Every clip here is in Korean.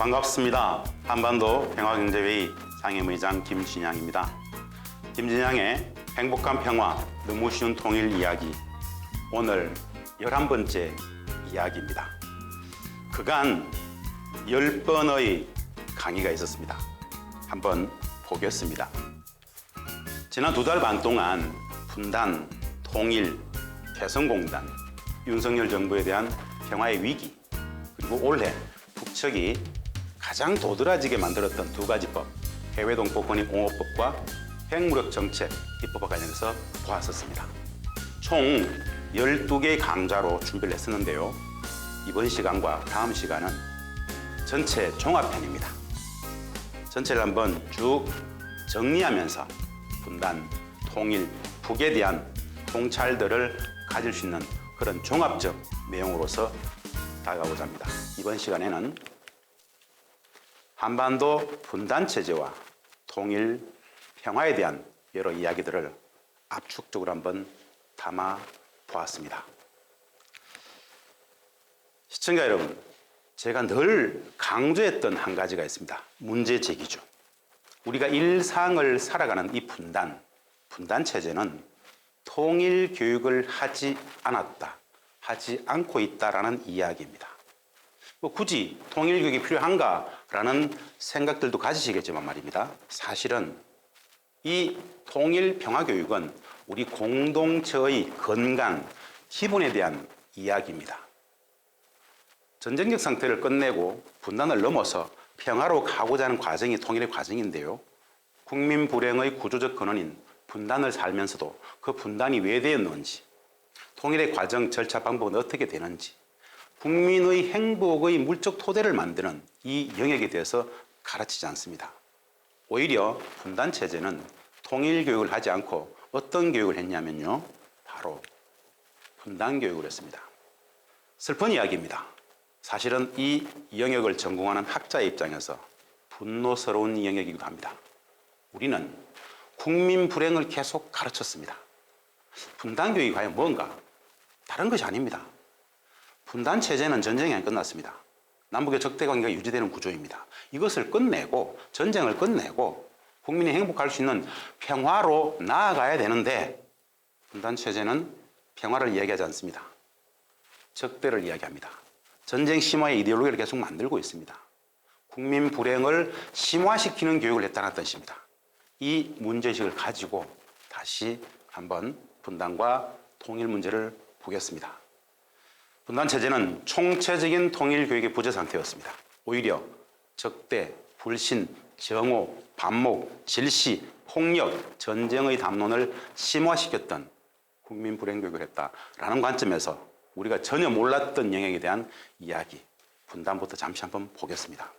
반갑습니다. 한반도 평화경제회의 상임의장 김진양입니다. 김진양의 행복한 평화, 너무 쉬운 통일 이야기, 오늘 11번째 이야기입니다. 그간 10번의 강의가 있었습니다. 한번 보겠습니다. 지난 2달 반 동안 분단, 통일, 개성공단, 윤석열 정부에 대한 평화의 위기, 그리고 올해 북측이 가장 도드라지게 만들었던 2가지 법, 해외동포권익 옹호법과 핵무력정책 입법과 관련해서 보았었습니다. 총 12개의 강좌로 준비를 했었는데요. 이번 시간과 다음 시간은 전체 종합편입니다. 전체를 한번 쭉 정리하면서 분단, 통일, 북에 대한 통찰들을 가질 수 있는 그런 종합적 내용으로서 다가가고자 합니다. 이번 시간에는 한반도 분단 체제와 통일, 평화에 대한 여러 이야기들을 압축적으로 한번 담아 보았습니다. 시청자 여러분, 제가 늘 강조했던 한 가지가 있습니다. 문제 제기죠. 우리가 일상을 살아가는 이 분단 체제는 통일 교육을 하지 않았다, 하지 않고 있다라는 이야기입니다. 굳이 통일 교육이 필요한가라는 생각들도 가지시겠지만 말입니다. 사실은 이 통일 평화 교육은 우리 공동체의 건강, 기본에 대한 이야기입니다. 전쟁적 상태를 끝내고 분단을 넘어서 평화로 가고자 하는 과정이 통일의 과정인데요. 국민 불행의 구조적 근원인 분단을 살면서도 그 분단이 왜 되었는지, 통일의 과정, 절차, 방법은 어떻게 되는지, 국민의 행복의 물적 토대를 만드는 이 영역에 대해서 가르치지 않습니다. 오히려 분단 체제는 통일 교육을 하지 않고 어떤 교육을 했냐면요, 바로 분단 교육을 했습니다. 슬픈 이야기입니다. 사실은 이 영역을 전공하는 학자의 입장에서 분노스러운 영역이기도 합니다. 우리는 국민 불행을 계속 가르쳤습니다. 분단 교육이 과연 뭔가? 다른 것이 아닙니다. 분단 체제는 전쟁이 안 끝났습니다. 남북의 적대 관계가 유지되는 구조입니다. 이것을 끝내고, 전쟁을 끝내고 국민이 행복할 수 있는 평화로 나아가야 되는데, 분단 체제는 평화를 이야기하지 않습니다. 적대를 이야기합니다. 전쟁 심화의 이데올로기를 계속 만들고 있습니다. 국민 불행을 심화시키는 교육을 했다는 뜻입니다. 이 문제의식을 가지고 다시 한번 분단과 통일 문제를 보겠습니다. 분단 체제는 총체적인 통일 교육의 부재 상태였습니다. 오히려 적대, 불신, 정오, 반목, 질시, 폭력, 전쟁의 담론을 심화시켰던 국민 불행 교육을 했다라는 관점에서 우리가 전혀 몰랐던 영역에 대한 이야기, 분단부터 잠시 한번 보겠습니다.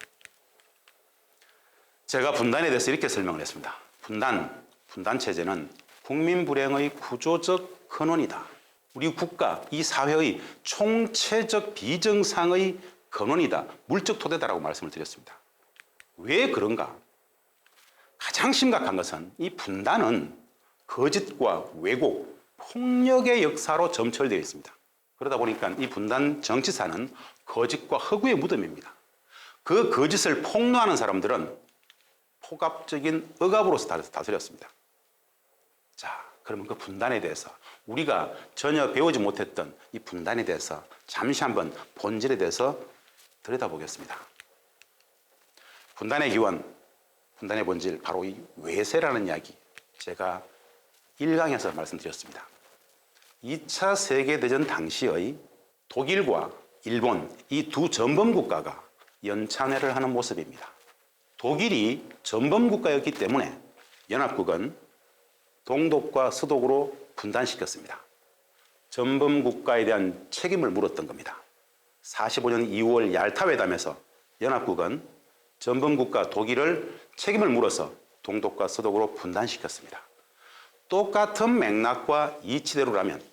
제가 분단에 대해서 이렇게 설명을 했습니다. 분단 체제는 국민 불행의 구조적 근원이다. 우리 국가, 이 사회의 총체적 비정상의 근원이다. 물적 토대다라고 말씀을 드렸습니다. 왜 그런가? 가장 심각한 것은 이 분단은 거짓과 왜곡, 폭력의 역사로 점철되어 있습니다. 그러다 보니까 이 분단 정치사는 거짓과 허구의 무덤입니다. 그 거짓을 폭로하는 사람들은 폭압적인 억압으로서 다스렸습니다. 자, 그러면 그 분단에 대해서, 우리가 전혀 배우지 못했던 이 분단에 대해서 잠시 한번 본질에 대해서 들여다보겠습니다. 분단의 기원, 분단의 본질, 바로 이 외세라는 이야기, 제가 1강에서 말씀드렸습니다. 2차 세계대전 당시의 독일과 일본, 이 두 전범국가가 연찬회를 하는 모습입니다. 독일이 전범국가였기 때문에 연합국은 동독과 서독으로 분단시켰습니다. 전범국가에 대한 책임을 물었던 겁니다. 45년 2월 얄타회담에서 연합국은 전범국가 독일을 책임을 물어서 동독과 서독으로 분단시켰습니다. 똑같은 맥락과 이치대로라면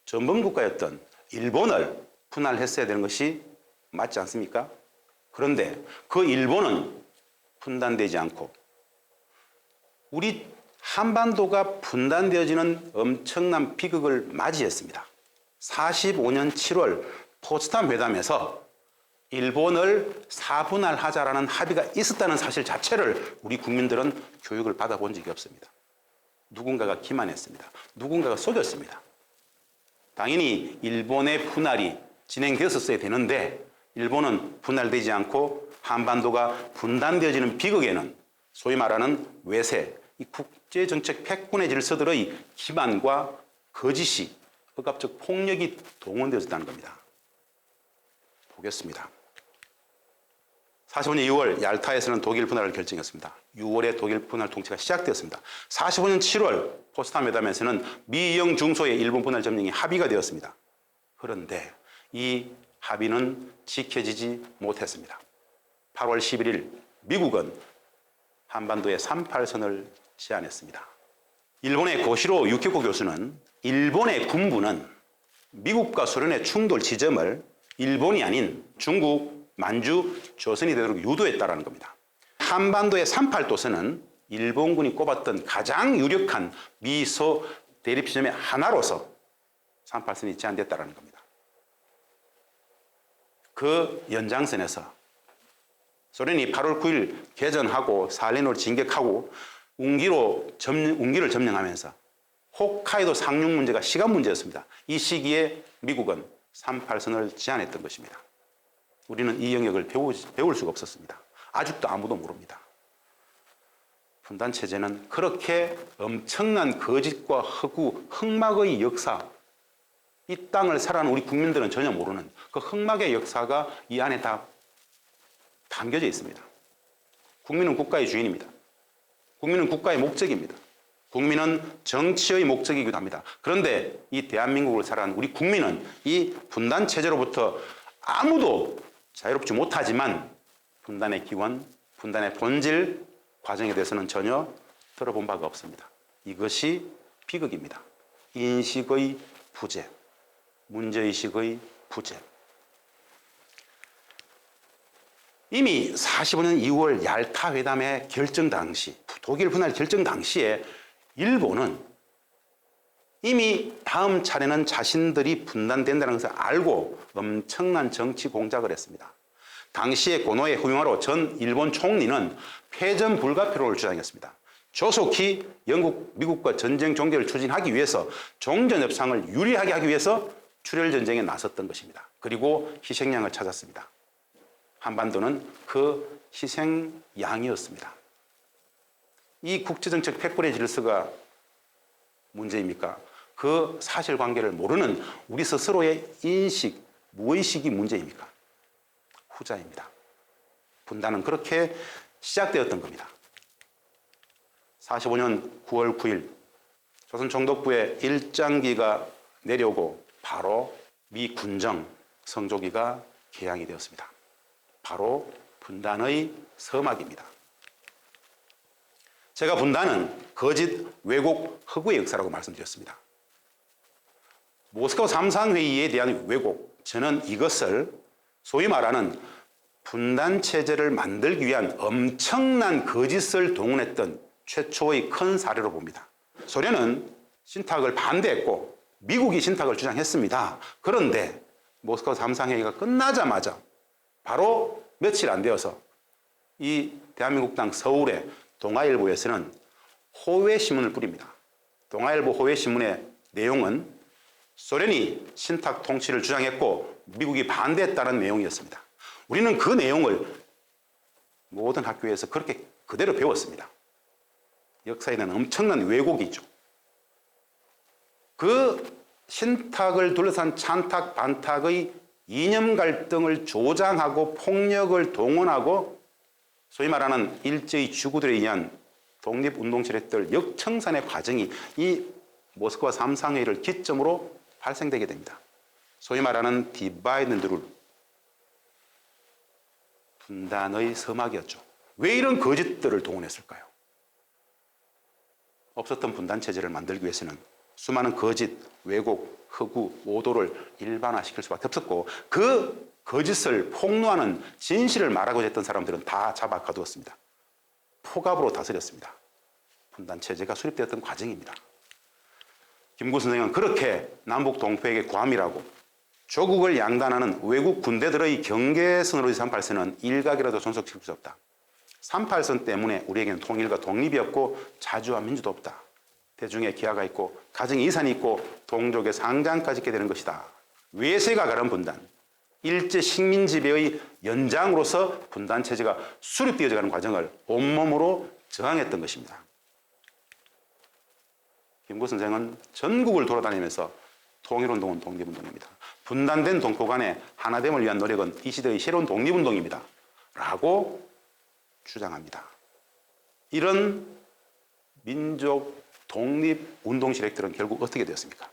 전범국가였던 일본을 분할했어야 되는 것이 맞지 않습니까? 그런데 그 일본은 분단되지 않고 우리 한반도가 분단되어지는 엄청난 비극을 맞이했습니다. 45년 7월 포츠담 회담에서 일본을 사분할하자라는 합의가 있었다는 사실 자체를 우리 국민들은 교육을 받아본 적이 없습니다. 누군가가 기만했습니다. 누군가가 속였습니다. 당연히 일본의 분할이 진행되었어야 되는데 일본은 분할되지 않고 한반도가 분단되어지는 비극에는 소위 말하는 외세, 이 국제정책 패권의 질서들의 기만과 거짓이 억압적 폭력이 동원되었다는 겁니다. 보겠습니다. 45년 2월 얄타에서는 독일 분할을 결정했습니다. 6월에 독일 분할 통치가 시작되었습니다. 45년 7월 포츠담 회담에서는 미영 중소의 일본 분할 점령이 합의가 되었습니다. 그런데 이 합의는 지켜지지 못했습니다. 8월 11일 미국은 한반도에 38선을 제안했습니다. 일본의 고시로 유키코 교수는 일본의 군부는 미국과 소련의 충돌 지점을 일본이 아닌 중국, 만주, 조선이 되도록 유도했다는 겁니다. 한반도의 38도선은 일본군이 꼽았던 가장 유력한 미소 대립 지점의 하나로서 38선이 제한됐다는 겁니다. 그 연장선에서 소련이 8월 9일 개전하고 스탈린으로 진격하고 운기를 점령하면서 홋카이도 상륙 문제가 시간 문제였습니다. 이 시기에 미국은 38선을 제안했던 것입니다. 우리는 이 영역을 배울 수가 없었습니다. 아직도 아무도 모릅니다. 분단체제는 그렇게 엄청난 거짓과 허구, 흑막의 역사, 이 땅을 살아가는 우리 국민들은 전혀 모르는 그 흑막의 역사가 이 안에 다 담겨져 있습니다. 국민은 국가의 주인입니다. 국민은 국가의 목적입니다. 국민은 정치의 목적이기도 합니다. 그런데 이 대한민국을 살아가는 우리 국민은 이 분단체제로부터 아무도 자유롭지 못하지만 분단의 기원, 분단의 본질 과정에 대해서는 전혀 들어본 바가 없습니다. 이것이 비극입니다. 인식의 부재, 문제의식의 부재. 이미 45년 2월 얄타 회담의 결정 당시, 독일 분할 결정 당시에 일본은 이미 다음 차례는 자신들이 분단된다는 것을 알고 엄청난 정치 공작을 했습니다. 당시에 고노에 후미마로 전 일본 총리는 패전 불가피로를 주장했습니다. 조속히 영국, 미국과 전쟁 종결을 추진하기 위해서 종전 협상을 유리하게 하기 위해서 출혈 전쟁에 나섰던 것입니다. 그리고 희생양을 찾았습니다. 한반도는 그 희생양이었습니다. 이 국제정책 패권의 질서가 문제입니까? 그 사실관계를 모르는 우리 스스로의 인식, 무의식이 문제입니까? 후자입니다. 분단은 그렇게 시작되었던 겁니다. 45년 9월 9일 조선 총독부의 일장기가 내려오고 바로 미 군정 성조기가 개양이 되었습니다. 바로 분단의 서막입니다. 제가 분단은 거짓, 왜곡, 허구의 역사라고 말씀드렸습니다. 모스크바 3상회의에 대한 왜곡, 저는 이것을 소위 말하는 분단체제를 만들기 위한 엄청난 거짓을 동원했던 최초의 큰 사례로 봅니다. 소련은 신탁을 반대했고 미국이 신탁을 주장했습니다. 그런데 모스크바 3상회의가 끝나자마자 바로 며칠 안 되어서 이 대한민국 땅 서울의 동아일보에서는 호외신문을 뿌립니다. 동아일보 호외신문의 내용은 소련이 신탁 통치를 주장했고 미국이 반대했다는 내용이었습니다. 우리는 그 내용을 모든 학교에서 그렇게 그대로 배웠습니다. 역사에는 엄청난 왜곡이죠. 그 신탁을 둘러싼 찬탁, 반탁의 이념 갈등을 조장하고 폭력을 동원하고 소위 말하는 일제의 주구들에 의한 독립운동 세력들 역청산의 과정이 이 모스크바 3상회의를 기점으로 발생되게 됩니다. 소위 말하는 디바이드 앤드 룰, 분단의 서막이었죠. 왜 이런 거짓들을 동원했을까요? 없었던 분단체제를 만들기 위해서는 수많은 거짓, 왜곡, 허구, 오도를 일반화시킬 수밖에 없었고 그 거짓을 폭로하는 진실을 말하고자 했던 사람들은 다 잡아 가두었습니다. 포갑으로 다스렸습니다. 분단체제가 수립되었던 과정입니다. 김구 선생은 그렇게 남북 동포에게 구함이라고 조국을 양단하는 외국 군대들의 경계선으로 38선은 일각이라도 존속시킬 수 없다. 38선 때문에 우리에게는 통일과 독립이 없고 자주와 민주도 없다. 대중의 기하가 있고 가정의 이산이 있고 동족의 상장까지 있게 되는 것이다. 외세가 가른 분단, 일제 식민 지배의 연장으로서 분단 체제가 수립되어져 가는 과정을 온몸으로 저항했던 것입니다. 김구 선생은 전국을 돌아다니면서 통일운동은 독립운동입니다. 분단된 동포 간의 하나됨을 위한 노력은 이 시대의 새로운 독립운동입니다. 라고 주장합니다. 이런 민족 독립운동 실력들은 결국 어떻게 되었습니까?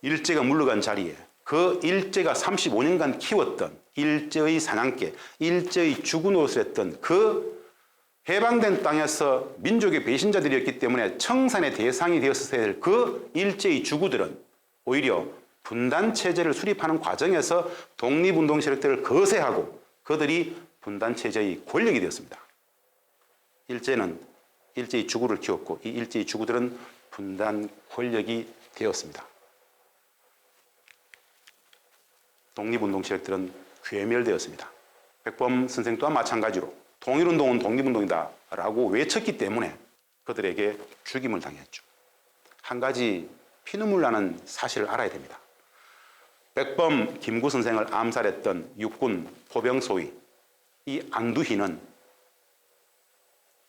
일제가 물러간 자리에 그 일제가 35년간 키웠던 일제의 사냥개, 일제의 죽은 옷을 했던 그 해방된 땅에서 민족의 배신자들이었기 때문에 청산의 대상이 되었어야 될 그 일제의 주구들은 오히려 분단체제를 수립하는 과정에서 독립운동 세력들을 거세하고 그들이 분단체제의 권력이 되었습니다. 일제는 일제의 주구를 키웠고 이 일제의 주구들은 분단 권력이 되었습니다. 독립운동 세력들은 괴멸되었습니다. 백범 선생 또한 마찬가지로 통일운동은 독립운동이다 라고 외쳤기 때문에 그들에게 죽임을 당했죠. 한 가지 피눈물 나는 사실을 알아야 됩니다. 백범 김구 선생을 암살했던 육군 포병소위 이 안두희는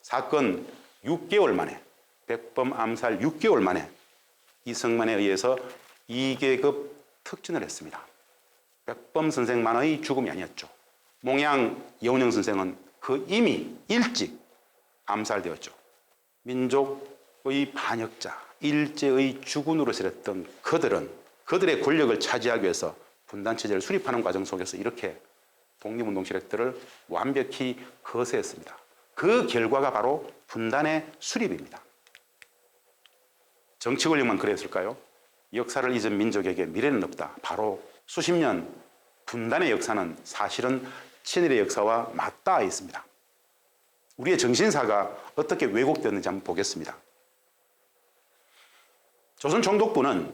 사건 6개월 만에 백범 암살 6개월 만에 이승만에 의해서 2계급 특진을 했습니다. 백범 선생만의 죽음이 아니었죠. 몽양 여운형 선생은 그 이미 일찍 암살되었죠. 민족의 반역자, 일제의 주군으로 살았던 그들은 그들의 권력을 차지하기 위해서 분단체제를 수립하는 과정 속에서 이렇게 독립운동 세력들을 완벽히 거세했습니다. 그 결과가 바로 분단의 수립입니다. 정치 권력만 그랬을까요? 역사를 잊은 민족에게 미래는 없다. 바로 수십 년 분단의 역사는 사실은 친일의 역사와 맞닿아 있습니다. 우리의 정신사가 어떻게 왜곡되었는지 한번 보겠습니다. 조선 총독부는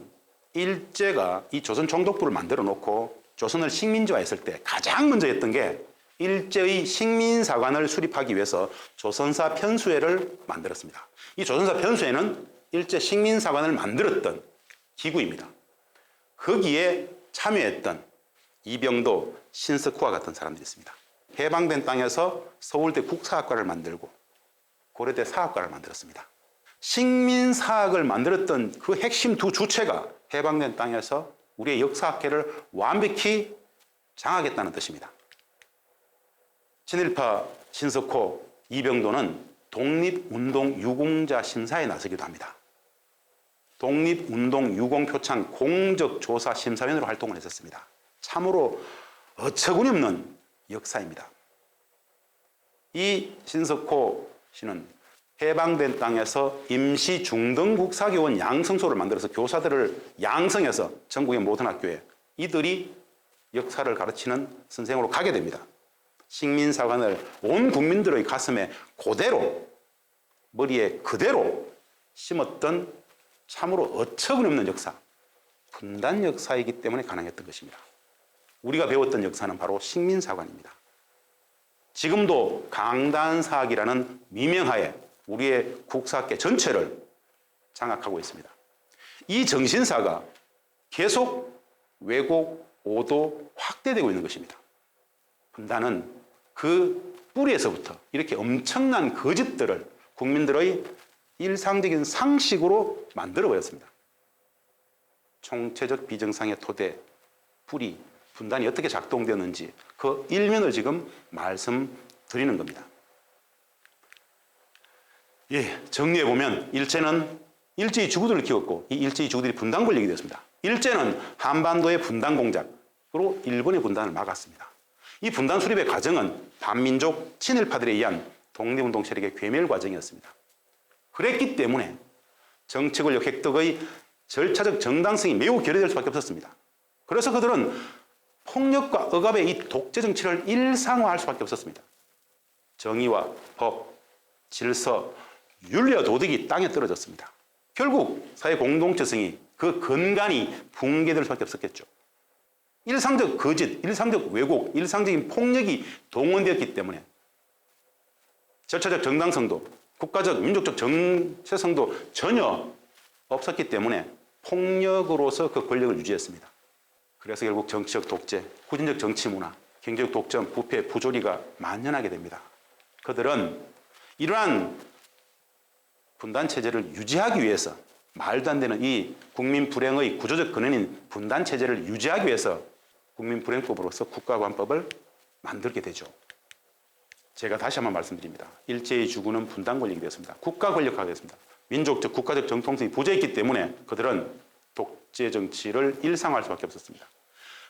일제가 이 조선 총독부를 만들어 놓고 조선을 식민지화했을 때 가장 먼저 했던 게 일제의 식민사관을 수립하기 위해서 조선사 편수회를 만들었습니다. 이 조선사 편수회는 일제 식민사관을 만들었던 기구입니다. 거기에 참여했던 이병도, 신석후와 같은 사람들이 있습니다. 해방된 땅에서 서울대 국사학과를 만들고 고려대 사학과를 만들었습니다. 식민사학을 만들었던 그 핵심 두 주체가 해방된 땅에서 우리의 역사학계를 완벽히 장악했다는 뜻입니다. 친일파 신석호, 이병도는 독립운동 유공자 심사에 나서기도 합니다. 독립운동 유공표창 공적조사 심사위원으로 활동을 했었습니다. 참으로 어처구니없는 역사입니다. 이 신석호 씨는 해방된 땅에서 임시 중등국사교원 양성소를 만들어서 교사들을 양성해서 전국의 모든 학교에 이들이 역사를 가르치는 선생으로 가게 됩니다. 식민사관을 온 국민들의 가슴에 그대로 머리에 그대로 심었던 참으로 어처구니없는 역사, 분단 역사이기 때문에 가능했던 것입니다. 우리가 배웠던 역사는 바로 식민사관입니다. 지금도 강단사학이라는 미명하에 우리의 국사학계 전체를 장악하고 있습니다. 이 정신사가 계속 왜곡, 오도, 확대되고 있는 것입니다. 분단은 그 뿌리에서부터 이렇게 엄청난 거짓들을 국민들의 일상적인 상식으로 만들어버렸습니다. 총체적 비정상의 토대, 뿌리, 분단이 어떻게 작동되었는지 그 일면을 지금 말씀드리는 겁니다. 예, 정리해보면 일제는 일제의 주구들을 키웠고 이 일제의 주구들이 분단 권력이 되었습니다. 일제는 한반도의 분단 공작으로 일본의 분단을 막았습니다. 이 분단 수립의 과정은 반민족 친일파들에 의한 독립운동 세력의 괴멸 과정이었습니다. 그랬기 때문에 정치 권력 획득의 절차적 정당성이 매우 결여될 수밖에 없었습니다. 그래서 그들은 폭력과 억압의 이 독재 정치를 일상화할 수밖에 없었습니다. 정의와 법, 질서, 윤리와 도덕이 땅에 떨어졌습니다. 결국 사회 공동체성이 그 근간이 붕괴될 수밖에 없었겠죠. 일상적 거짓, 일상적 왜곡, 일상적인 폭력이 동원되었기 때문에 절차적 정당성도, 국가적, 민족적 정체성도 전혀 없었기 때문에 폭력으로서 그 권력을 유지했습니다. 그래서 결국 정치적 독재, 후진적 정치 문화, 경제적 독점, 부패, 부조리가 만연하게 됩니다. 그들은 이러한 분단체제를 유지하기 위해서 말도 안 되는 이 국민 불행의 구조적 근원인 분단체제를 유지하기 위해서 국민불행법으로서 국가관법을 만들게 되죠. 제가 다시 한번 말씀드립니다. 일제히 주군은 분단 권력이 되었습니다. 국가 권력화가 되었습니다. 민족적, 국가적 정통성이 부재했기 때문에 그들은 독재 정치를 일상화할 수밖에 없었습니다.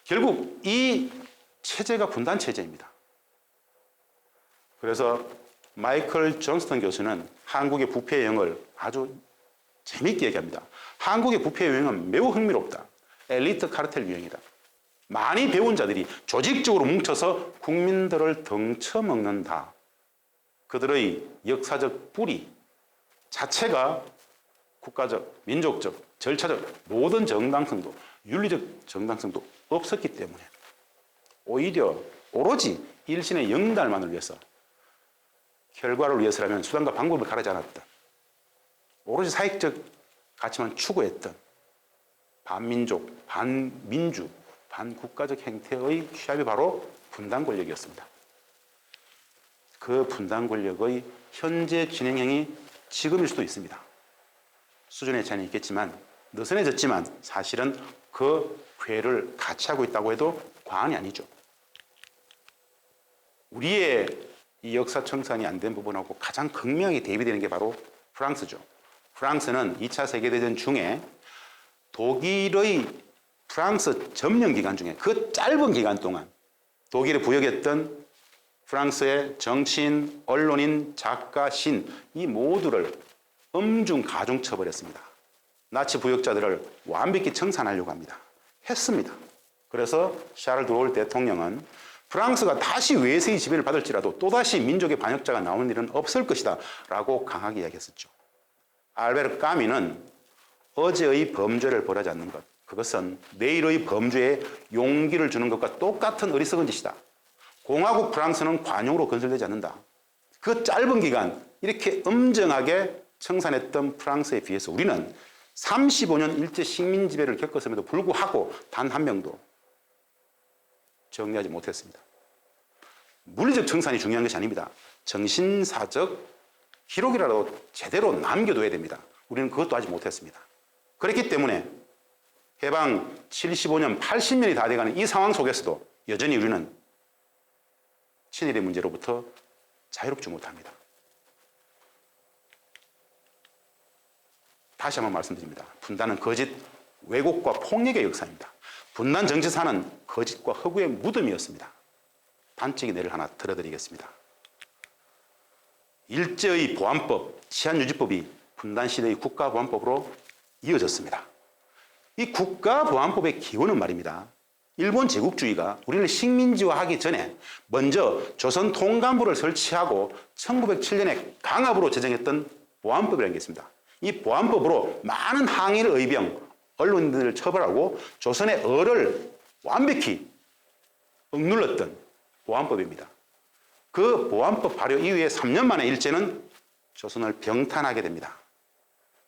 결국 이 체제가 분단 체제입니다. 그래서 마이클 존스턴 교수는 한국의 부패 유형을 아주 재미있게 얘기합니다. 한국의 부패 유형은 매우 흥미롭다. 엘리트 카르텔 유형이다. 많이 배운 자들이 조직적으로 뭉쳐서 국민들을 덩쳐먹는다. 그들의 역사적 뿌리 자체가 국가적, 민족적, 절차적 모든 정당성도 윤리적 정당성도 없었기 때문에 오히려 오로지 일신의 영달만을 위해서 결과를 위해서라면 수단과 방법을 가르지 않았다. 오로지 사익적 가치만 추구했던 반민족, 반민주, 반국가적 행태의 취합이 바로 분단 권력이었습니다. 그 분단 권력의 현재 진행형이 지금일 수도 있습니다. 수준의 차이는 있겠지만 느슨해졌지만 사실은 그 궤를 같이 하고 있다고 해도 과언이 아니죠. 우리의 이 역사 청산이 안 된 부분하고 가장 극명하게 대비되는 게 바로 프랑스죠. 프랑스는 2차 세계대전 중에 독일의 프랑스 점령 기간 중에 그 짧은 기간 동안 독일에 부역했던 프랑스의 정치인, 언론인, 작가, 신 이 모두를 엄중 가중 처벌했습니다. 나치 부역자들을 완벽히 청산하려고 합니다. 했습니다. 그래서 샤를 드골 대통령은 프랑스가 다시 외세의 지배를 받을지라도 또다시 민족의 반역자가 나오는 일은 없을 것이다 라고 강하게 이야기했었죠. 알베르 까미는 어제의 범죄를 벌하지 않는 것, 그것은 내일의 범죄에 용기를 주는 것과 똑같은 어리석은 짓이다. 공화국 프랑스는 관용으로 건설되지 않는다. 그 짧은 기간 이렇게 엄정하게 청산했던 프랑스에 비해서 우리는 35년 일제 식민 지배를 겪었음에도 불구하고 단 한 명도 정리하지 못했습니다. 물리적 청산이 중요한 것이 아닙니다. 정신사적 기록이라도 제대로 남겨둬야 됩니다. 우리는 그것도 하지 못했습니다. 그렇기 때문에 해방 75년, 80년이 다 돼가는 이 상황 속에서도 여전히 우리는 친일의 문제로부터 자유롭지 못합니다. 다시 한번 말씀드립니다. 분단은 거짓, 왜곡과 폭력의 역사입니다. 분단 정치사는 거짓과 허구의 무덤이었습니다. 단적인 예를 하나 들어드리겠습니다. 일제의 보안법, 치안유지법이 분단 시대의 국가보안법으로 이어졌습니다. 이 국가보안법의 기원은 말입니다. 일본 제국주의가 우리를 식민지화하기 전에 먼저 조선 통감부를 설치하고 1907년에 강압으로 제정했던 보안법이라는 게 있습니다. 이 보안법으로 많은 항일 의병, 언론인들을 처벌하고 조선의 을을 완벽히 억눌렀던 보안법입니다. 그 보안법 발효 이후에 3년 만에 일제는 조선을 병탄하게 됩니다.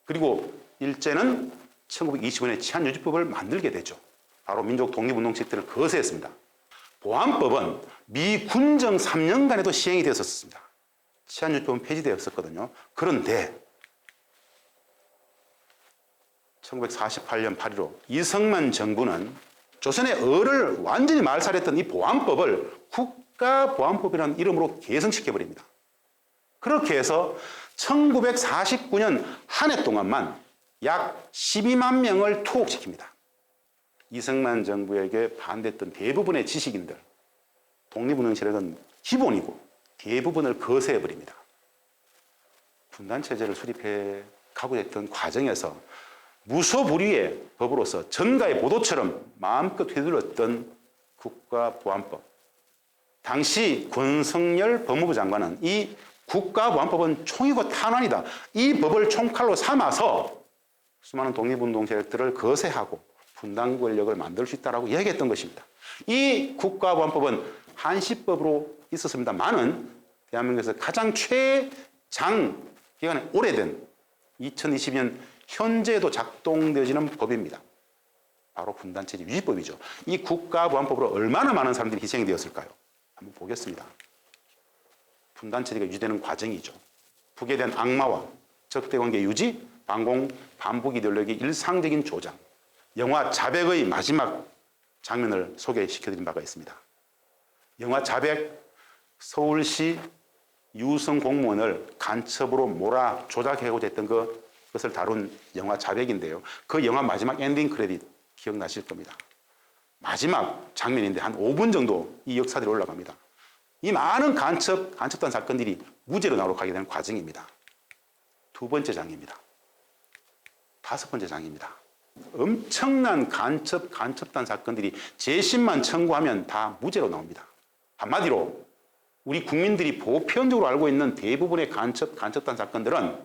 그리고 일제는 1925년에 치안유지법을 만들게 되죠. 바로 민족 독립운동 시대를 거세했습니다. 보안법은 미 군정 3년간에도 시행이 되었었습니다. 치안유지법은 폐지되었었거든요. 그런데 1948년 8.15 이승만 정부는 조선의 을을 완전히 말살했던 이 보안법을 국가보안법이라는 이름으로 계승시켜버립니다. 그렇게 해서 1949년 한 해 동안만 약 12만 명을 투옥시킵니다. 이승만 정부에게 반대했던 대부분의 지식인들, 독립운동 세력은 기본이고 대부분을 거세해버립니다. 분단체제를 수립해 가고자 했던 과정에서 무소불위의 법으로서 전가의 보도처럼 마음껏 휘둘렀던 국가보안법. 당시 권성열 법무부 장관은 이 국가보안법은 총이고 탄환이다. 이 법을 총칼로 삼아서 수많은 독립운동 세력들을 거세하고 분단 권력을 만들 수 있다라고 얘기했던 것입니다. 이 국가보안법은 한시법으로 있었습니다만은 대한민국에서 가장 최장 기간에 오래된 2020년 현재도 작동되어지는 법입니다. 바로 분단체제 유지법이죠. 이 국가보안법으로 얼마나 많은 사람들이 희생이 되었을까요? 한번 보겠습니다. 분단체제가 유지되는 과정이죠. 북에 대한 악마와 적대관계 유지, 반공, 반북 이데올로기 일상적인 조장. 영화 자백의 마지막 장면을 소개시켜드린 바가 있습니다. 영화 자백, 서울시 유성 공무원을 간첩으로 몰아 조작하고자 했던 그것을 다룬 영화 자백인데요. 그 영화 마지막 엔딩 크레딧 기억나실 겁니다. 마지막 장면인데 한 5분 정도 이 역사들이 올라갑니다. 이 많은 간첩단 사건들이 무죄로 나오러 가게 되는 과정입니다. 두 번째 장입니다. 다섯 번째 장입니다. 엄청난 간첩단 사건들이 재심만 청구하면 다 무죄로 나옵니다. 한마디로 우리 국민들이 보편적으로 알고 있는 대부분의 간첩단 사건들은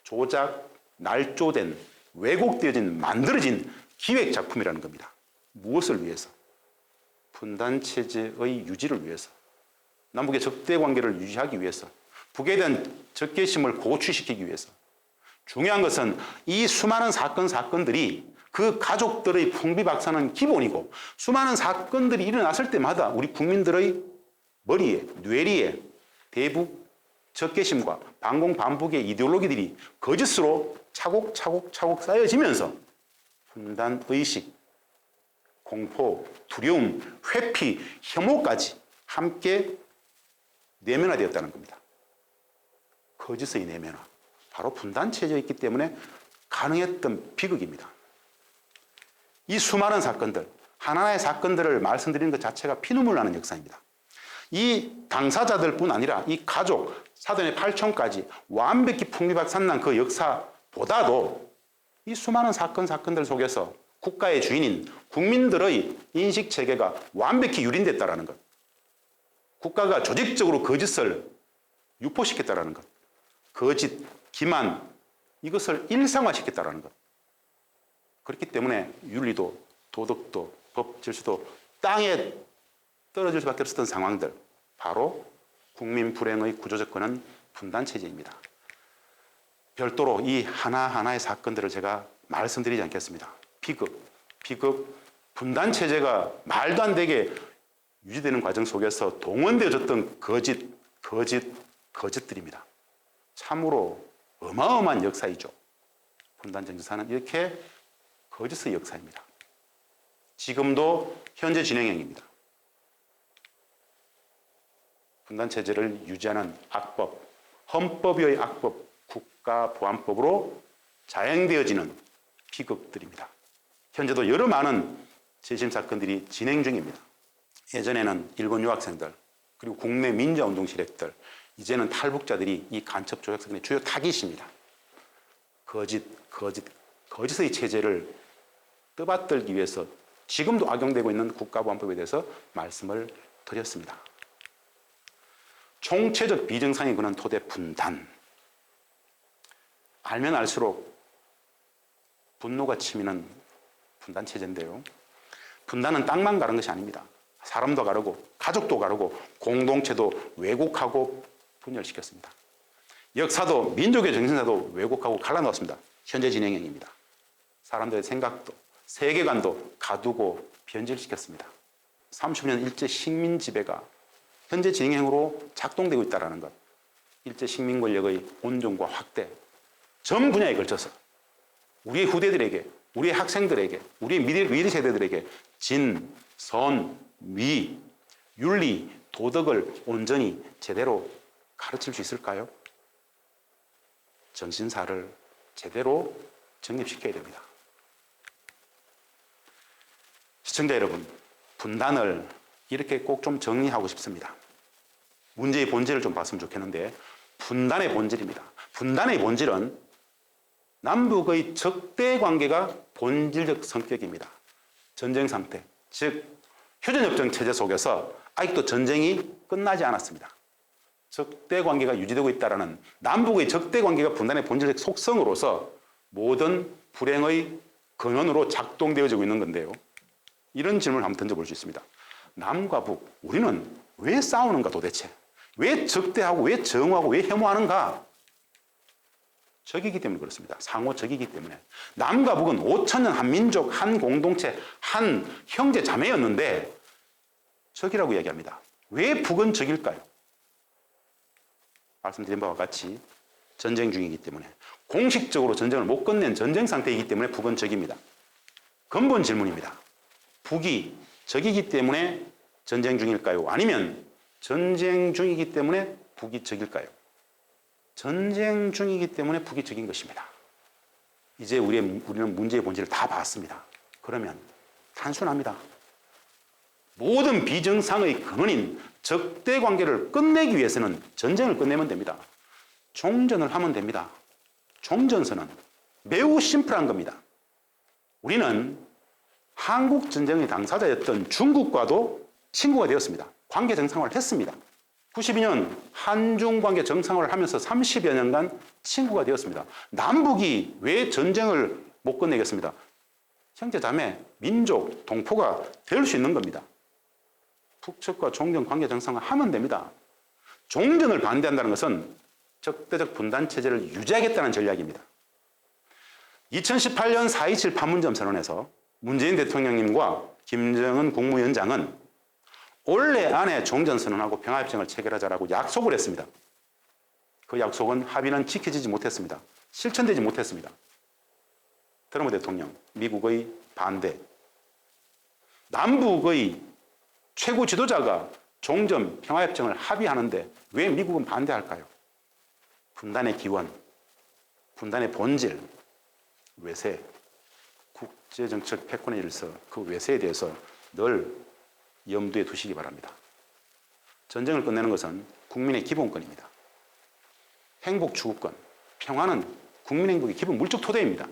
조작, 날조된, 왜곡되어진, 만들어진 기획 작품이라는 겁니다. 무엇을 위해서? 분단체제의 유지를 위해서, 남북의 적대관계를 유지하기 위해서, 북에 대한 적개심을 고취시키기 위해서. 중요한 것은 이 수많은 사건들이 그 가족들의 풍비박산은 기본이고 수많은 사건들이 일어났을 때마다 우리 국민들의 머리에, 뇌리에 대북 적개심과 반공 반북의 이데올로기들이 거짓으로 차곡차곡 쌓여지면서 분단의식, 공포, 두려움, 회피, 혐오까지 함께 내면화되었다는 겁니다. 거짓의 내면화. 바로 분단체제였기 때문에 가능했던 비극입니다. 이 수많은 사건들, 하나하나의 사건들을 말씀드리는 것 자체가 피눈물 나는 역사입니다. 이 당사자들뿐 아니라 이 가족, 사돈의 8촌까지 완벽히 풍비박산난 그 역사보다도 이 수많은 사건들 속에서 국가의 주인인 국민들의 인식체계가 완벽히 유린됐다는 것. 국가가 조직적으로 거짓을 유포시켰다는 것. 거짓, 기만, 이것을 일상화시켰다는 것. 그렇기 때문에 윤리도 도덕도 법 질서도 땅에 떨어질 수밖에 없었던 상황들, 바로 국민 불행의 구조조건은 분단체제입니다. 별도로 이 하나하나의 사건들을 제가 말씀드리지 않겠습니다. 비극, 분단체제가 말도 안 되게 유지되는 과정 속에서 동원되어졌던 거짓들입니다. 참으로 어마어마한 역사이죠. 분단정치사는 이렇게 거짓의 역사입니다. 지금도 현재 진행형입니다. 분단체제를 유지하는 악법, 헌법의 악법, 국가보안법으로 자행되어지는 비극들입니다. 현재도 여러 많은 재심 사건들이 진행 중입니다. 예전에는 일본 유학생들, 그리고 국내 민주화운동 세력들, 이제는 탈북자들이 이 간첩 조작 사건의 주요 타깃입니다. 거짓의 체제를 떠받들기 위해서 지금도 악용되고 있는 국가보안법에 대해서 말씀을 드렸습니다. 총체적 비정상이 그는 토대 분단. 알면 알수록 분노가 치미는 분단체제인데요. 분단은 땅만 가른 것이 아닙니다. 사람도 가르고 가족도 가르고 공동체도 왜곡하고 분열시켰습니다. 역사도 민족의 정신사도 왜곡하고 갈라놓았습니다. 현재 진행형입니다. 사람들의 생각도 세계관도 가두고 변질시켰습니다. 30년 일제 식민 지배가 현재 진행형으로 작동되고 있다는 것. 일제 식민 권력의 온전과 확대. 전 분야에 걸쳐서 우리의 후대들에게, 우리의 학생들에게, 우리의 미래 세대들에게 진, 선, 미, 윤리, 도덕을 온전히 제대로 가르칠 수 있을까요? 정신사를 제대로 정립시켜야 됩니다. 시청자 여러분, 분단을 이렇게 꼭 좀 정리하고 싶습니다. 문제의 본질을 좀 봤으면 좋겠는데, 분단의 본질입니다. 분단의 본질은 남북의 적대 관계가 본질적 성격입니다. 전쟁 상태, 즉 휴전협정 체제 속에서 아직도 전쟁이 끝나지 않았습니다. 적대 관계가 유지되고 있다는 남북의 적대 관계가 분단의 본질적 속성으로서 모든 불행의 근원으로 작동되어지고 있는 건데요. 이런 질문을 한번 던져볼 수 있습니다. 남과 북, 우리는 왜 싸우는가 도대체? 왜 적대하고 왜 정오하고 왜 혐오하는가? 적이기 때문에 그렇습니다. 상호 적이기 때문에. 남과 북은 5천년 한 민족, 한 공동체, 한 형제 자매였는데 적이라고 이야기합니다. 왜 북은 적일까요? 말씀드린 바와 같이 전쟁 중이기 때문에, 공식적으로 전쟁을 못 끝낸 전쟁 상태이기 때문에 북은 적입니다. 근본 질문입니다. 북이 적이기 때문에 전쟁 중일까요? 아니면 전쟁 중이기 때문에 북이 적일까요? 전쟁 중이기 때문에 북이 적인 것입니다. 이제 우리는 문제의 본질을 다 봤습니다. 그러면 단순합니다. 모든 비정상의 근원인 적대 관계를 끝내기 위해서는 전쟁을 끝내면 됩니다. 종전을 하면 됩니다. 종전선언. 매우 심플한 겁니다. 우리는 한국 전쟁의 당사자였던 중국과도 친구가 되었습니다. 관계 정상화를 했습니다. 92년 한중 관계 정상화를 하면서 30여 년간 친구가 되었습니다. 남북이 왜 전쟁을 못 끝내겠습니다? 형제 자매, 민족, 동포가 될 수 있는 겁니다. 북측과 종전 관계 정상화 하면 됩니다. 종전을 반대한다는 것은 적대적 분단 체제를 유지하겠다는 전략입니다. 2018년 4.27 판문점 선언에서 문재인 대통령님과 김정은 국무위원장은 올해 안에 종전선언하고 평화협정을 체결하자라고 약속을 했습니다. 그 약속은 합의는 지켜지지 못했습니다. 실천되지 못했습니다. 트럼프 대통령, 미국의 반대. 남북의 최고 지도자가 종전 평화협정을 합의하는데 왜 미국은 반대할까요? 분단의 기원, 분단의 본질, 외세, 국제정책 패권의 질서, 그 외세에 대해서 늘 염두에 두시기 바랍니다. 전쟁을 끝내는 것은 국민의 기본권입니다. 행복 추구권, 평화는 국민 행복의 기본 물적 토대입니다.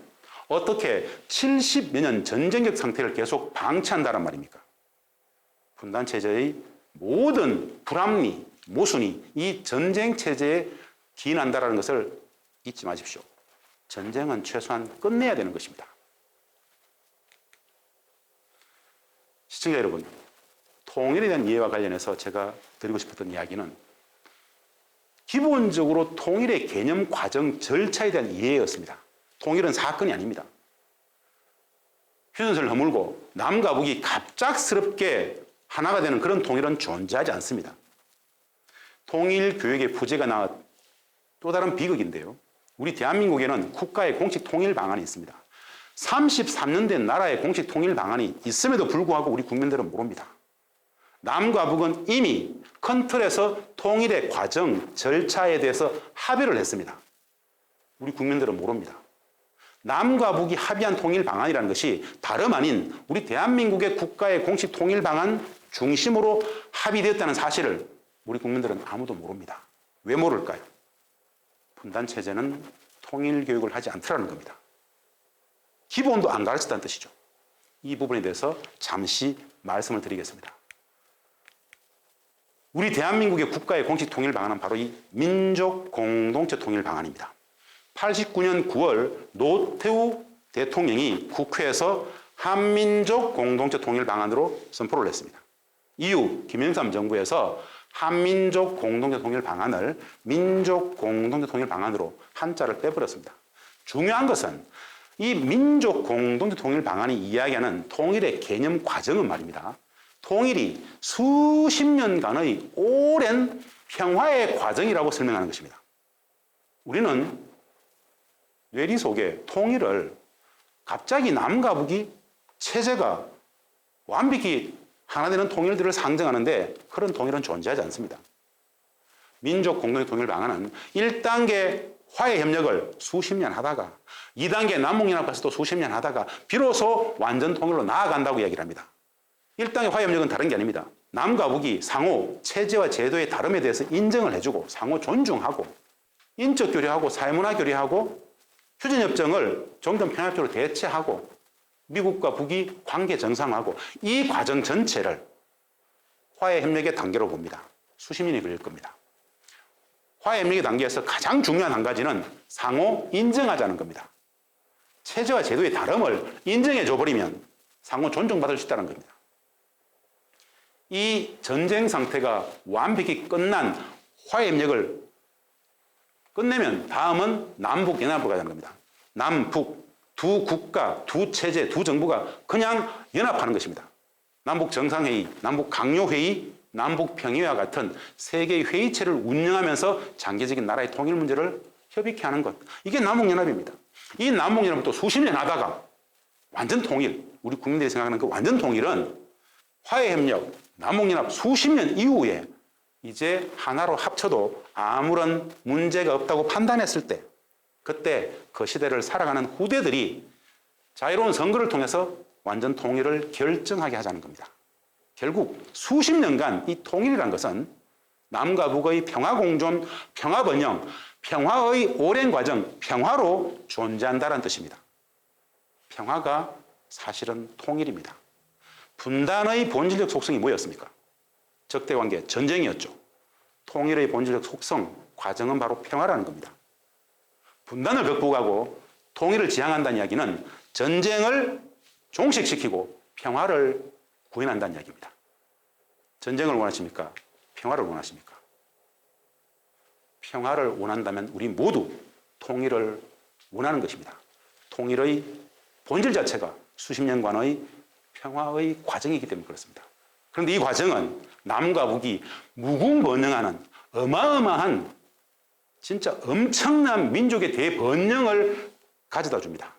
어떻게 70여 년 전쟁적 상태를 계속 방치한다란 말입니까? 분단 체제의 모든 불합리, 모순이 이 전쟁 체제에 기인한다는 것을 잊지 마십시오. 전쟁은 최소한 끝내야 되는 것입니다. 시청자 여러분, 통일에 대한 이해와 관련해서 제가 드리고 싶었던 이야기는 기본적으로 통일의 개념, 과정, 절차에 대한 이해였습니다. 통일은 사건이 아닙니다. 휴전선을 허물고 남과 북이 갑작스럽게 하나가 되는 그런 통일은 존재하지 않습니다. 통일 교육의 부재가 나와 또 다른 비극인데요. 우리 대한민국에는 국가의 공식 통일 방안이 있습니다. 33년 된 나라의 공식 통일 방안이 있음에도 불구하고 우리 국민들은 모릅니다. 남과 북은 이미 큰 틀에서 통일의 과정, 절차에 대해서 합의를 했습니다. 우리 국민들은 모릅니다. 남과 북이 합의한 통일 방안이라는 것이 다름 아닌 우리 대한민국의 국가의 공식 통일 방안 중심으로 합의되었다는 사실을 우리 국민들은 아무도 모릅니다. 왜 모를까요? 분단 체제는 통일 교육을 하지 않더라는 겁니다. 기본도 안 가르쳤다는 뜻이죠. 이 부분에 대해서 잠시 말씀을 드리겠습니다. 우리 대한민국의 국가의 공식 통일 방안은 바로 이 민족 공동체 통일 방안입니다. 89년 9월 노태우 대통령이 국회에서 한민족 공동체 통일 방안으로 선포를 했습니다. 이후 김영삼 정부에서 한민족 공동체 통일 방안을 민족 공동체 통일 방안으로 한자를 빼버렸습니다. 중요한 것은 이 민족 공동체 통일 방안이 이야기하는 통일의 개념 과정은 말입니다. 통일이 수십 년간의 오랜 평화의 과정이라고 설명하는 것입니다. 우리는 뇌리 속에 통일을 갑자기 남과 북이 체제가 완벽히 하나 되는 통일들을 상정하는데 그런 통일은 존재하지 않습니다. 민족 공동체 통일 방안은 1단계 화해 협력을 수십 년 하다가 2단계 남북연합 가서 또 수십 년 하다가 비로소 완전 통일로 나아간다고 이야기를 합니다. 1단계 화해 협력은 다른 게 아닙니다. 남과 북이 상호 체제와 제도의 다름에 대해서 인정을 해주고 상호 존중하고 인적 교류하고 사회문화 교류하고 휴전협정을 종전 평화협정으로 대체하고 미국과 북이 관계 정상화하고 이 과정 전체를 화해 협력의 단계로 봅니다. 수십 년이 걸릴 겁니다. 화해 협력의 단계에서 가장 중요한 한 가지는 상호 인정하자는 겁니다. 체제와 제도의 다름을 인정해 줘버리면 상호 존중받을 수 있다는 겁니다. 이 전쟁 상태가 완벽히 끝난 화해협력을 끝내면 다음은 남북연합으로 가자는 겁니다. 남북 두 국가, 두 체제, 두 정부가 그냥 연합하는 것입니다. 남북 정상회의, 남북 강요회의, 남북 평의회와 같은 세계의 회의체를 운영하면서 장기적인 나라의 통일 문제를 협의케 하는 것. 이게 남북연합입니다. 이 남북연합을 또 수십 년 하다가 완전 통일, 우리 국민들이 생각하는 그 완전 통일은 화해협력, 남북연합 수십 년 이후에 이제 하나로 합쳐도 아무런 문제가 없다고 판단했을 때, 그때 그 시대를 살아가는 후대들이 자유로운 선거를 통해서 완전 통일을 결정하게 하자는 겁니다. 결국 수십 년간 이 통일이란 것은 남과 북의 평화공존, 평화번영, 평화의 오랜 과정, 평화로 존재한다는 뜻입니다. 평화가 사실은 통일입니다. 분단의 본질적 속성이 뭐였습니까? 적대관계, 전쟁이었죠. 통일의 본질적 속성, 과정은 바로 평화라는 겁니다. 분단을 극복하고 통일을 지향한다는 이야기는 전쟁을 종식시키고 평화를 구현한다는 이야기입니다. 전쟁을 원하십니까? 평화를 원하십니까? 평화를 원한다면 우리 모두 통일을 원하는 것입니다. 통일의 본질 자체가 수십 년간의 평화의 과정이기 때문에 그렇습니다. 그런데 이 과정은 남과 북이 무궁번영하는 어마어마한 진짜 엄청난 민족의 대번영을 가져다 줍니다.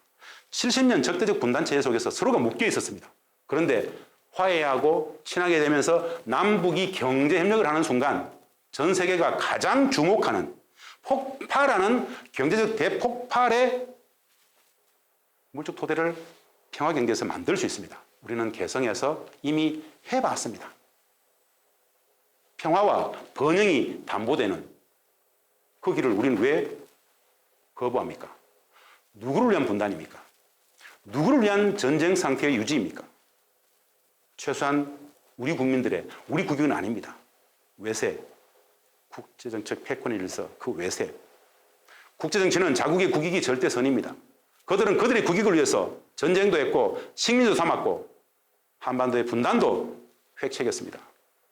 70년 적대적 분단체제 속에서 서로가 묶여 있었습니다. 그런데 화해하고 친하게 되면서 남북이 경제협력을 하는 순간 전 세계가 가장 주목하는 폭발하는 경제적 대폭발의 물적 토대를 평화경제에서 만들 수 있습니다. 우리는 개성에서 이미 해봤습니다. 평화와 번영이 담보되는 그 길을 우리는 왜 거부합니까? 누구를 위한 분단입니까? 누구를 위한 전쟁 상태의 유지입니까? 최소한 우리 국민들의, 우리 국익은 아닙니다. 외세, 국제정책 패권의 일서, 그 외세. 국제정치는 자국의 국익이 절대선입니다. 그들은 그들의 국익을 위해서 전쟁도 했고 식민지도 삼았고 한반도의 분단도 획책했습니다.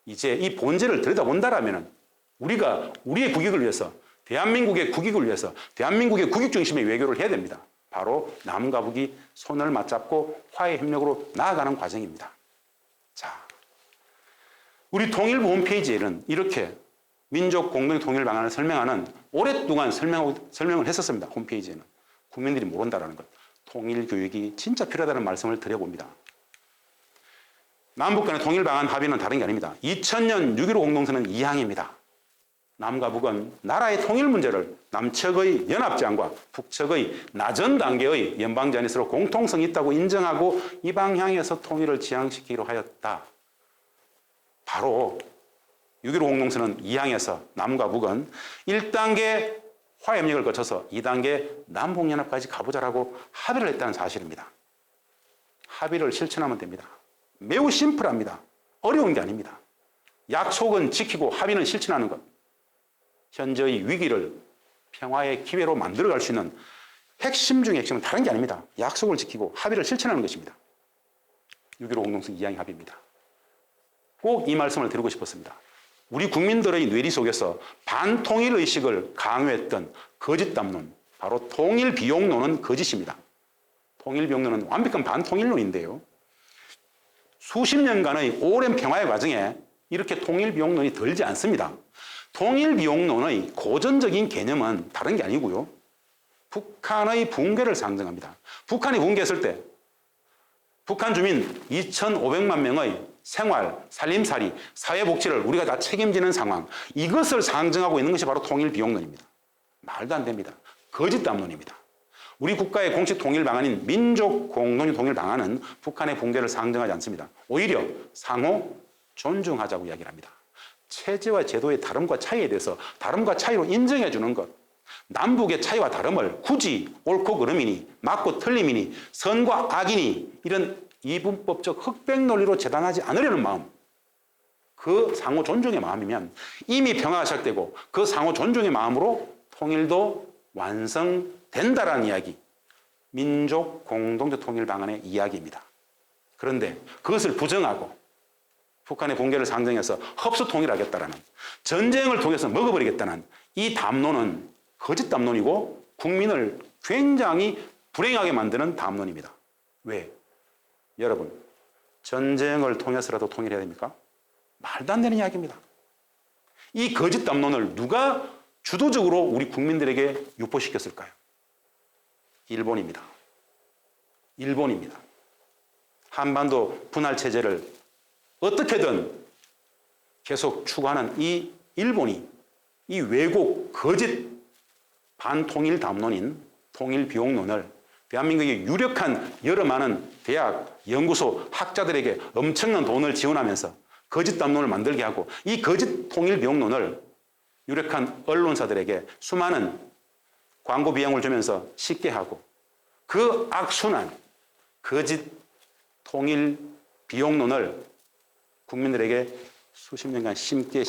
이제 이 본질을 들여다본다라면 우리가 우리의 국익을 위해서, 대한민국의 국익을 위해서 대한민국의 국익 중심의 외교를 해야 됩니다. 바로 남과 북이 손을 맞잡고 화해 협력으로 나아가는 과정입니다. 자, 우리 통일부 홈페이지에는 이렇게 민족 공동 통일 방안을 설명하는 오랫동안 설명을 했었습니다. 홈페이지에는. 국민들이 모른다는 것. 통일 교육이 진짜 필요하다는 말씀을 드려봅니다. 남북 간의 통일 방안 합의는 다른 게 아닙니다. 2000년 6.15 공동선언 2항입니다. 남과 북은 나라의 통일 문제를 남측의 연합제안과 북측의 낮은 단계의 연방제안이 서로 공통성이 있다고 인정하고 이 방향에서 통일을 지향시키기로 하였다. 바로 6.15 공동선언 2항에서 남과 북은 1단계 화해협력을 거쳐서 2단계 남북연합까지 가보자라고 합의를 했다는 사실입니다. 합의를 실천하면 됩니다. 매우 심플합니다. 어려운 게 아닙니다. 약속은 지키고 합의는 실천하는 것. 현재의 위기를 평화의 기회로 만들어갈 수 있는 핵심 중의 핵심은 다른 게 아닙니다. 약속을 지키고 합의를 실천하는 것입니다. 6.15 공동선 2항의 합의입니다. 꼭 이 말씀을 드리고 싶었습니다. 우리 국민들의 뇌리 속에서 반통일 의식을 강요했던 거짓 담론, 바로 통일비용론은 거짓입니다. 통일비용론은 완벽한 반통일론인데요. 수십 년간의 오랜 평화의 과정에 이렇게 통일비용론이 들지 않습니다. 통일비용론의 고전적인 개념은 다른 게 아니고요. 북한의 붕괴를 상징합니다. 북한이 붕괴했을 때 북한 주민 2,500만 명의 생활, 살림살이, 사회복지를 우리가 다 책임지는 상황, 이것을 상징하고 있는 것이 바로 통일비용론입니다. 말도 안 됩니다. 거짓 담론입니다. 우리 국가의 공식 통일 방안인 민족 공동 통일 방안은 북한의 붕괴를 상징하지 않습니다. 오히려 상호 존중하자고 이야기를 합니다. 체제와 제도의 다름과 차이에 대해서 다름과 차이로 인정해 주는 것, 남북의 차이와 다름을 굳이 옳고 그름이니 맞고 틀림이니 선과 악이니 이런 이분법적 흑백 논리로 재단하지 않으려는 마음, 그 상호 존중의 마음이면 이미 평화가 시작되고 그 상호 존중의 마음으로 통일도 완성된다라는 이야기, 민족 공동체 통일 방안의 이야기입니다. 그런데 그것을 부정하고 북한의 붕괴를 상정해서 흡수 통일하겠다라는, 전쟁을 통해서 먹어버리겠다는 이 담론은 거짓 담론이고 국민을 굉장히 불행하게 만드는 담론입니다. 왜? 여러분, 전쟁을 통해서라도 통일해야 됩니까? 말도 안 되는 이야기입니다. 이 거짓 담론을 누가 주도적으로 우리 국민들에게 유포시켰을까요? 일본입니다. 일본입니다. 한반도 분할 체제를 어떻게든 계속 추구하는 이 일본이 이 왜곡 거짓 반통일 담론인 통일 비용론을 대한민국의 유력한 여러 많은 대학, 연구소, 학자들에게 엄청난 돈을 지원하면서 거짓 담론을 만들게 하고, 이 거짓 통일 비용론을 유력한 언론사들에게 수많은 광고 비용을 주면서 쉽게 하고, 그 악순환 거짓 통일 비용론을 국민들에게 수십 년간 심게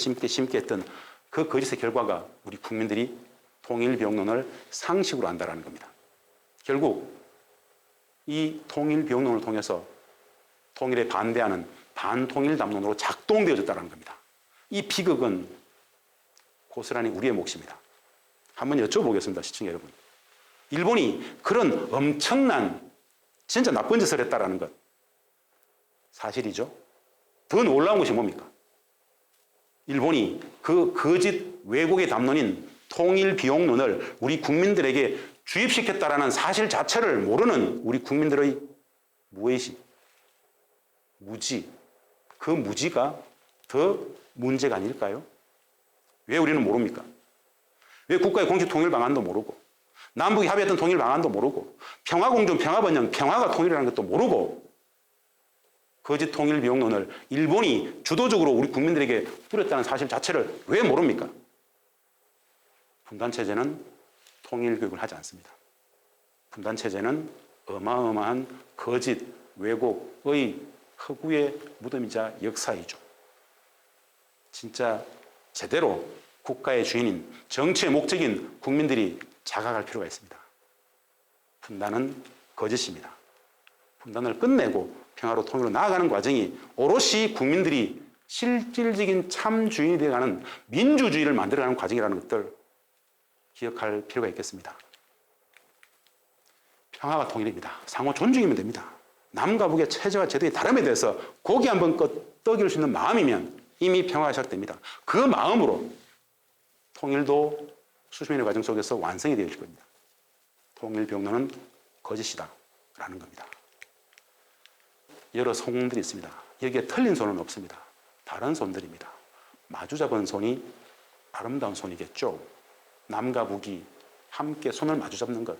했던 그 거짓의 결과가 우리 국민들이 통일 비용론을 상식으로 안다라는 겁니다. 결국 이 통일 비용론을 통해서 통일에 반대하는 반통일 담론으로 작동되어졌다는 겁니다. 이 비극은 고스란히 우리의 몫입니다. 한번 여쭤보겠습니다, 시청자 여러분. 일본이 그런 엄청난 진짜 나쁜 짓을 했다라는 것 사실이죠? 더 놀라운 것이 뭡니까? 일본이 그 거짓 왜곡의 담론인 통일 비용론을 우리 국민들에게 주입시켰다라는 사실 자체를 모르는 우리 국민들의 무의식, 무지, 그 무지가 더 문제가 아닐까요? 왜 우리는 모릅니까? 왜 국가의 공식 통일 방안도 모르고, 남북이 합의했던 통일 방안도 모르고, 평화공존, 평화번영, 평화가 통일이라는 것도 모르고, 거짓 통일 비용론을 일본이 주도적으로 우리 국민들에게 뿌렸다는 사실 자체를 왜 모릅니까? 분단체제는 통일 교육을 하지 않습니다. 분단체제는 어마어마한 거짓, 왜곡의 허구의 무덤이자 역사이죠. 진짜 제대로 국가의 주인인, 정치의 목적인 국민들이 자각할 필요가 있습니다. 분단은 거짓입니다. 분단을 끝내고 평화로 통일로 나아가는 과정이 오롯이 국민들이 실질적인 참 주인이 되어가는 민주주의를 만들어가는 과정이라는 것들 기억할 필요가 있겠습니다. 평화가 통일입니다. 상호 존중이면 됩니다. 남과 북의 체제와 제도의 다름에 대해서 고개 한번 끄덕일 수 있는 마음이면 이미 평화가 시작됩니다. 그 마음으로 통일도 수십 년의 과정 속에서 완성이 되어질 겁니다. 통일 병론은 거짓이다 라는 겁니다. 여러 손들이 있습니다. 여기에 틀린 손은 없습니다. 다른 손들입니다. 마주 잡은 손이 아름다운 손이겠죠. 남과 북이 함께 손을 마주 잡는 것,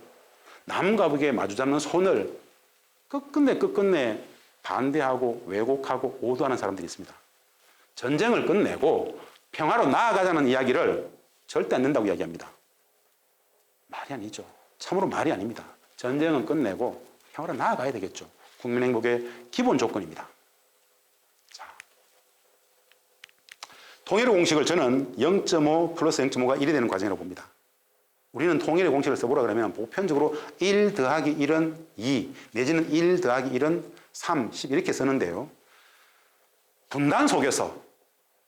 남과 북의 마주 잡는 손을 끝끝내 반대하고 왜곡하고 오도하는 사람들이 있습니다. 전쟁을 끝내고 평화로 나아가자는 이야기를 절대 안 된다고 이야기합니다. 말이 아니죠. 참으로 말이 아닙니다. 전쟁은 끝내고 평화로 나아가야 되겠죠. 국민 행복의 기본 조건입니다. 자, 통일의 공식을 저는 0.5 플러스 0.5가 1이 되는 과정이라고 봅니다. 우리는 통일의 공식을 써보라 그러면 보편적으로 1 더하기 1은 2 내지는 1 더하기 1은 3, 10 이렇게 쓰는데요. 분단 속에서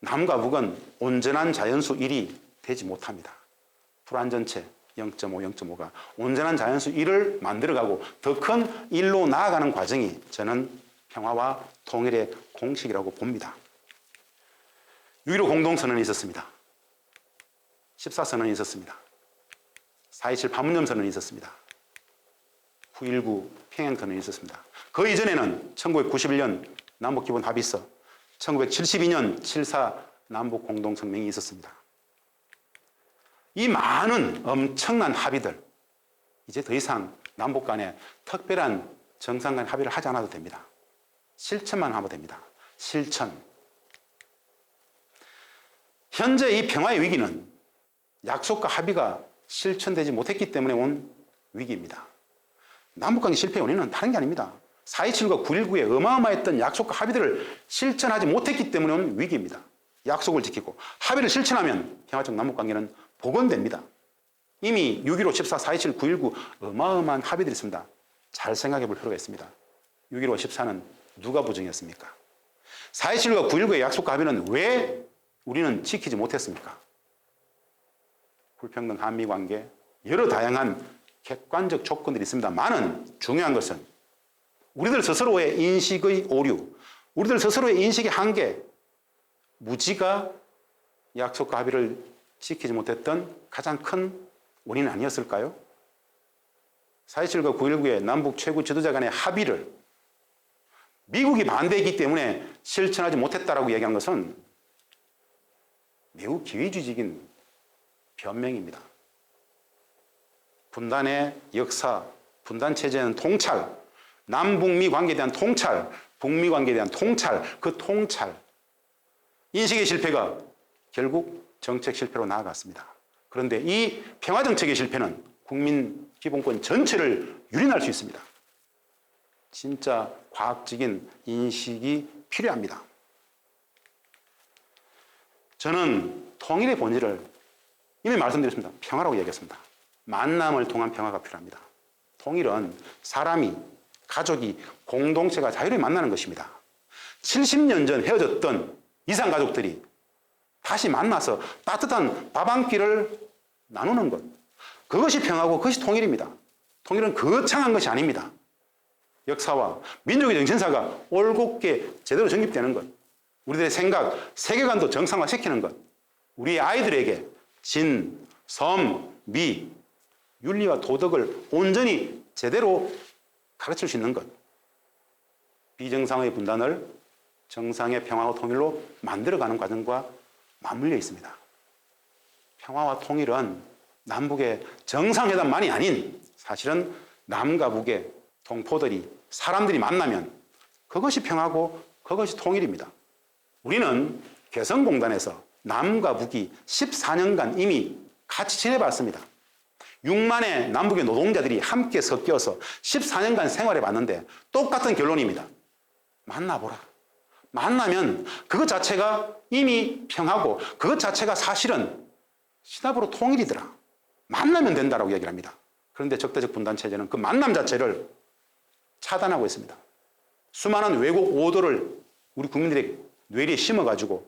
남과 북은 온전한 자연수 1이 되지 못합니다. 불완전체 0.5, 0.5가 온전한 자연수 1을 만들어가고 더 큰 1로 나아가는 과정이 저는 평화와 통일의 공식이라고 봅니다. 6.15 공동선언이 있었습니다. 14선언이 있었습니다. 4.27 판문점 선언이 있었습니다. 9.19 평양선언이 있었습니다. 그 이전에는 1991년 남북기본합의서, 1972년 7.4 남북공동성명이 있었습니다. 이 많은 엄청난 합의들, 이제 더 이상 남북 간에 특별한 정상 간 합의를 하지 않아도 됩니다. 실천만 하면 됩니다. 실천. 현재 이 평화의 위기는 약속과 합의가 실천되지 못했기 때문에 온 위기입니다. 남북관계 실패의 원인은 다른 게 아닙니다. 4.27과 9.19의 어마어마했던 약속과 합의들을 실천하지 못했기 때문에 온 위기입니다. 약속을 지키고 합의를 실천하면 평화적 남북관계는 복원됩니다. 이미 6.15, 14, 4.27, 9.19 어마어마한 합의들이 있습니다. 잘 생각해 볼 필요가 있습니다. 6.15 14는 누가 부정했습니까? 4.27과 9.19의 약속과 합의는 왜 우리는 지키지 못했습니까? 불평등 한미관계, 여러 다양한 객관적 조건들이 있습니다만은 중요한 것은 우리들 스스로의 인식의 오류, 우리들 스스로의 인식의 한계, 무지가 약속과 합의를 지키지 못했던 가장 큰 원인 아니었을까요? 4.27과 9.19의 남북 최고 지도자 간의 합의를 미국이 반대했기 때문에 실천하지 못했다라고 얘기한 것은 매우 기회주의적인 변명입니다. 분단의 역사, 분단 체제는 통찰, 남북미 관계에 대한 통찰, 북미 관계에 대한 통찰, 그 통찰, 인식의 실패가 결국 정책 실패로 나아갔습니다. 그런데 이 평화정책의 실패는 국민 기본권 전체를 유린할 수 있습니다. 진짜 과학적인 인식이 필요합니다. 저는 통일의 본질을 이미 말씀드렸습니다. 평화라고 얘기했습니다. 만남을 통한 평화가 필요합니다. 통일은 사람이, 가족이, 공동체가 자유롭게 만나는 것입니다. 70년 전 헤어졌던 이산가족들이 다시 만나서 따뜻한 밥 한 끼를 나누는 것. 그것이 평화고 그것이 통일입니다. 통일은 거창한 것이 아닙니다. 역사와 민족의 정신사가 올곧게 제대로 정립되는 것. 우리들의 생각, 세계관도 정상화시키는 것. 우리 아이들에게 진, 섬, 미, 윤리와 도덕을 온전히 제대로 가르칠 수 있는 것. 비정상의 분단을 정상의 평화와 통일로 만들어가는 과정과 맞물려 있습니다. 평화와 통일은 남북의 정상회담만이 아닌 사실은 남과 북의 동포들이 사람들이 만나면 그것이 평화고 그것이 통일입니다. 우리는 개성공단에서 남과 북이 14년간 이미 같이 지내봤습니다. 6만의 남북의 노동자들이 함께 섞여서 14년간 생활해 봤는데 똑같은 결론입니다. 만나보라. 만나면 그것 자체가 이미 평화고 그것 자체가 사실은 시답으로 통일이더라. 만나면 된다라고 얘기를 합니다. 그런데 적대적 분단 체제는 그 만남 자체를 차단하고 있습니다. 수많은 왜곡 오도를 우리 국민들의 뇌리에 심어가지고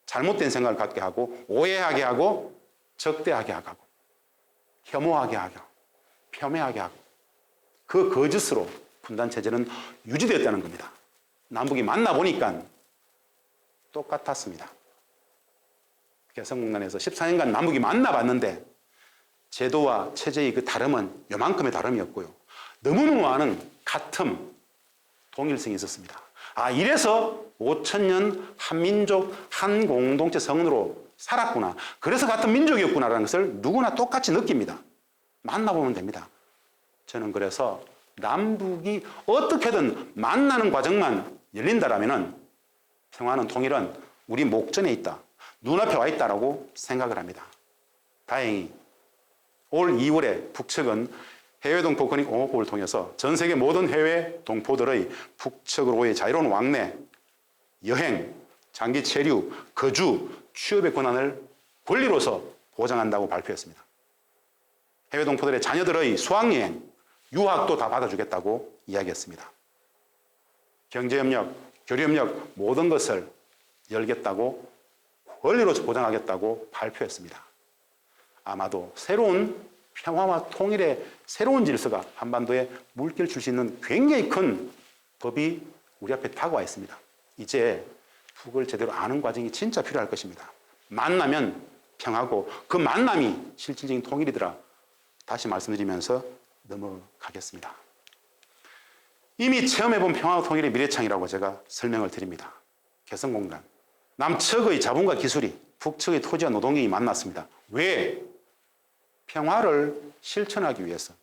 잘못된 생각을 갖게 하고 오해하게 하고 적대하게 하고 혐오하게 하고 폄훼하게 하고 그 거짓으로 분단 체제는 유지되었다는 겁니다. 남북이 만나보니까 똑같았습니다. 개성공단에서 14년간 남북이 만나봤는데 제도와 체제의 그 다름은 요만큼의 다름이었고요. 너무너무 많은 같음, 동일성이 있었습니다. 아, 이래서 5천년 한민족, 한 공동체 성으로 살았구나. 그래서 같은 민족이었구나라는 것을 누구나 똑같이 느낍니다. 만나보면 됩니다. 저는 그래서 남북이 어떻게든 만나는 과정만 열린다라면 평화는 통일은 우리 목전에 있다. 눈앞에 와 있다라고 생각을 합니다. 다행히 올 2월에 북측은 해외 동포 권익 옹호법을 통해서 전 세계 모든 해외 동포들의 북측으로의 자유로운 왕래, 여행, 장기 체류, 거주, 취업의 권한을 권리로서 보장한다고 발표했습니다. 해외 동포들의 자녀들의 수학여행, 유학도 다 받아주겠다고 이야기했습니다. 경제협력, 교류협력 모든 것을 열겠다고 권리로서 보장하겠다고 발표했습니다. 아마도 새로운 평화와 통일의 새로운 질서가 한반도에 물결 줄 수 있는 굉장히 큰 법이 우리 앞에 다가와 있습니다. 이제 북을 제대로 아는 과정이 진짜 필요할 것입니다. 만나면 평화고 그 만남이 실질적인 통일이더라. 다시 말씀드리면서 넘어가겠습니다. 이미 체험해본 평화와 통일의 미래창이라고 제가 설명을 드립니다. 개성공단. 남측의 자본과 기술이 북측의 토지와 노동력이 만났습니다. 왜? 평화를 실천하기 위해서.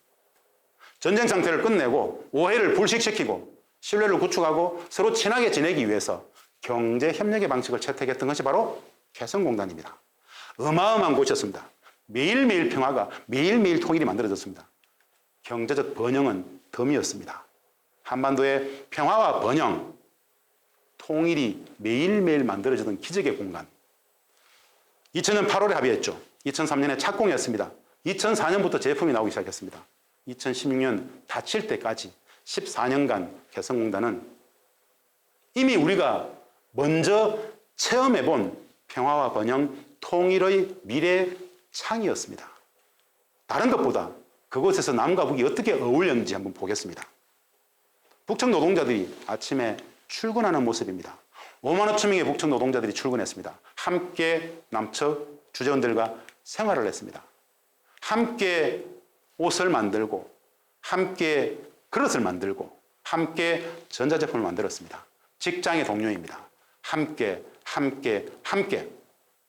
전쟁 상태를 끝내고 오해를 불식시키고 신뢰를 구축하고 서로 친하게 지내기 위해서 경제 협력의 방식을 채택했던 것이 바로 개성공단입니다. 어마어마한 곳이었습니다. 매일매일 평화가 매일매일 통일이 만들어졌습니다. 경제적 번영은 덤이었습니다. 한반도의 평화와 번영, 통일이 매일매일 만들어지던 기적의 공간. 2000년 8월에 합의했죠. 2003년에 착공이었습니다. 2004년부터 제품이 나오기 시작했습니다. 2016년 닫힐 때까지 14년간 개성공단은 이미 우리가 먼저 체험해본 평화와 번영, 통일의 미래 창이었습니다. 다른 것보다 그곳에서 남과 북이 어떻게 어울렸는지 한번 보겠습니다. 북측 노동자들이 아침에 출근하는 모습입니다. 5만 5천 명의 북측 노동자들이 출근했습니다. 함께 남측 주재원들과 생활을 했습니다. 함께 옷을 만들고, 함께 그릇을 만들고, 함께 전자제품을 만들었습니다. 직장의 동료입니다. 함께.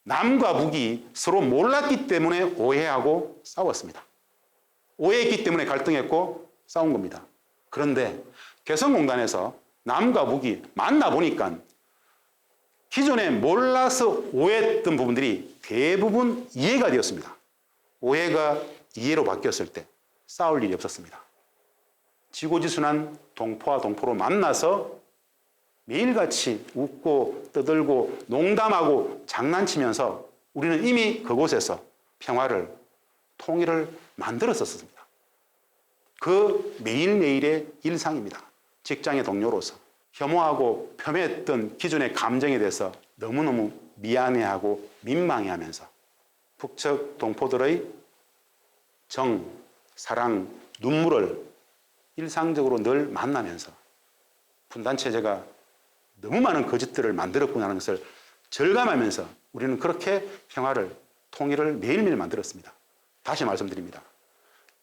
남과 북이 서로 몰랐기 때문에 오해하고 싸웠습니다. 오해했기 때문에 갈등했고 싸운 겁니다. 그런데 개성공단에서 남과 북이 만나보니까 기존에 몰라서 오해했던 부분들이 대부분 이해가 되었습니다. 오해가 이해로 바뀌었을 때 싸울 일이 없었습니다. 지고지순한 동포와 동포로 만나서 매일같이 웃고 떠들고 농담하고 장난치면서 우리는 이미 그곳에서 평화를, 통일을 만들었었습니다. 그 매일매일의 일상입니다. 직장의 동료로서 혐오하고 폄훼했던 기존의 감정에 대해서 너무너무 미안해하고 민망해하면서 북측 동포들의 정, 사랑, 눈물을 일상적으로 늘 만나면서 분단체제가 너무 많은 거짓들을 만들었구나 하는 것을 절감하면서 우리는 그렇게 평화를, 통일을 매일매일 만들었습니다. 다시 말씀드립니다.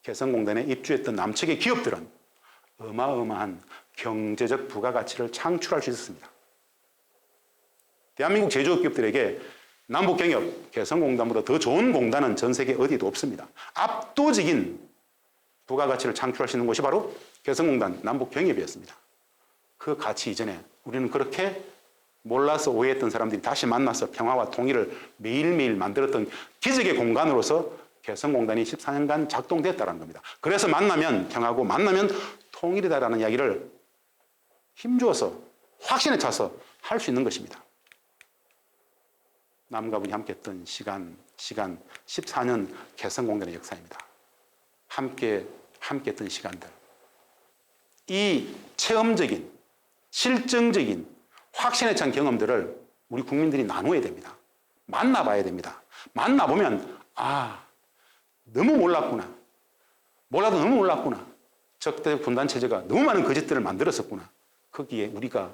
개성공단에 입주했던 남측의 기업들은 어마어마한 경제적 부가가치를 창출할 수 있었습니다. 대한민국 제조업 기업들에게 남북경협, 개성공단보다 더 좋은 공단은 전 세계 어디에도 없습니다. 압도적인 부가가치를 창출할 수 있는 곳이 바로 개성공단 남북경협이었습니다. 그 가치 이전에 우리는 그렇게 몰라서 오해했던 사람들이 다시 만나서 평화와 통일을 매일매일 만들었던 기적의 공간으로서 개성공단이 14년간 작동됐다는 겁니다. 그래서 만나면 평화고 만나면 통일이다라는 이야기를 힘주어서 확신에 차서 할 수 있는 것입니다. 남과 북이 함께했던 시간 14년 개성공단의 역사입니다. 함께 했던 시간들. 이 체험적인, 실증적인, 확신에 찬 경험들을 우리 국민들이 나눠야 됩니다. 만나봐야 됩니다. 만나보면 너무 몰랐구나. 몰라도 너무 몰랐구나. 적대적 분단체제가 너무 많은 거짓들을 만들었었구나. 거기에 우리가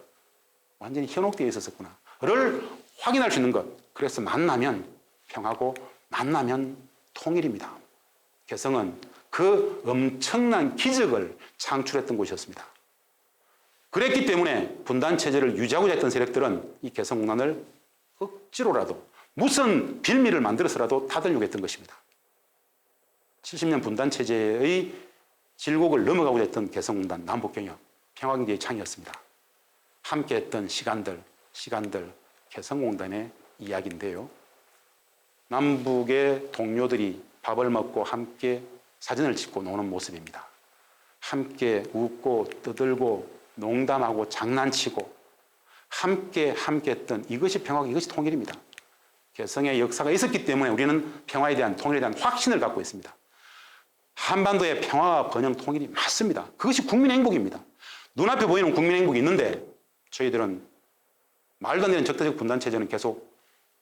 완전히 현혹되어 있었구나를 확인할 수 있는 것. 그래서 만나면 평화고 만나면 통일입니다. 개성은 그 엄청난 기적을 창출했던 곳이었습니다. 그랬기 때문에 분단체제를 유지하고자 했던 세력들은 이 개성공단을 억지로라도 무슨 빌미를 만들어서라도 타들려고 했던 것입니다. 70년 분단체제의 질곡을 넘어가고자 했던 개성공단 남북경협 평화경제의 창이었습니다. 함께했던 시간들 개성공단의 이야기인데요. 남북의 동료들이 밥을 먹고 함께 사진을 찍고 노는 모습입니다. 함께 웃고 떠들고 농담하고 장난치고 함께 했던 이것이 평화고 이것이 통일입니다. 개성의 역사가 있었기 때문에 우리는 평화에 대한 통일에 대한 확신을 갖고 있습니다. 한반도의 평화와 번영 통일이 맞습니다. 그것이 국민의 행복입니다. 눈앞에 보이는 국민의 행복이 있는데 저희들은 말도 안 되는 적대적 분단체제는 계속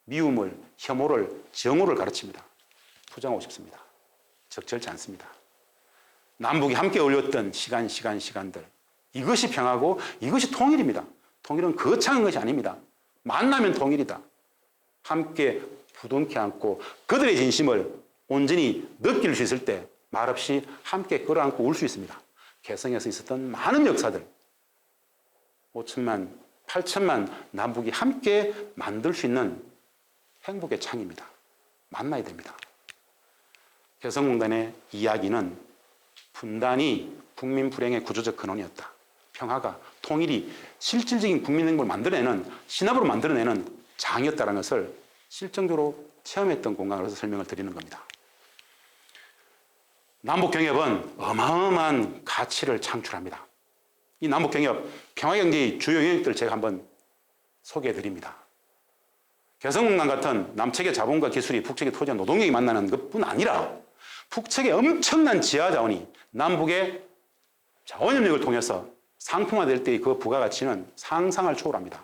미움을, 혐오를, 정오를 가르칩니다. 투정하고 싶습니다. 적절치 않습니다. 남북이 함께 어울렸던 시간들. 이것이 평화고 이것이 통일입니다. 통일은 거창한 것이 아닙니다. 만나면 통일이다. 함께 부둥켜 안고 그들의 진심을 온전히 느낄 수 있을 때 말없이 함께 끌어안고 울 수 있습니다. 개성에서 있었던 많은 역사들 5천만, 8천만 남북이 함께 만들 수 있는 행복의 창입니다. 만나야 됩니다. 개성공단의 이야기는 분단이 국민 불행의 구조적 근원이었다. 평화가, 통일이 실질적인 국민 행복을 만들어내는, 신압으로 만들어내는 장이었다는 것을 실정적으로 체험했던 공간으로서 설명을 드리는 겁니다. 남북경협은 어마어마한 가치를 창출합니다. 이 남북경협, 평화경제의 주요 영역들을 제가 한번 소개해 드립니다. 개성공단 같은 남측의 자본과 기술이 북측의 토지와 노동력이 만나는 것뿐 아니라 북측의 엄청난 지하자원이 남북의 자원협력을 통해서 상품화될 때의 그 부가가치는 상상을 초월합니다.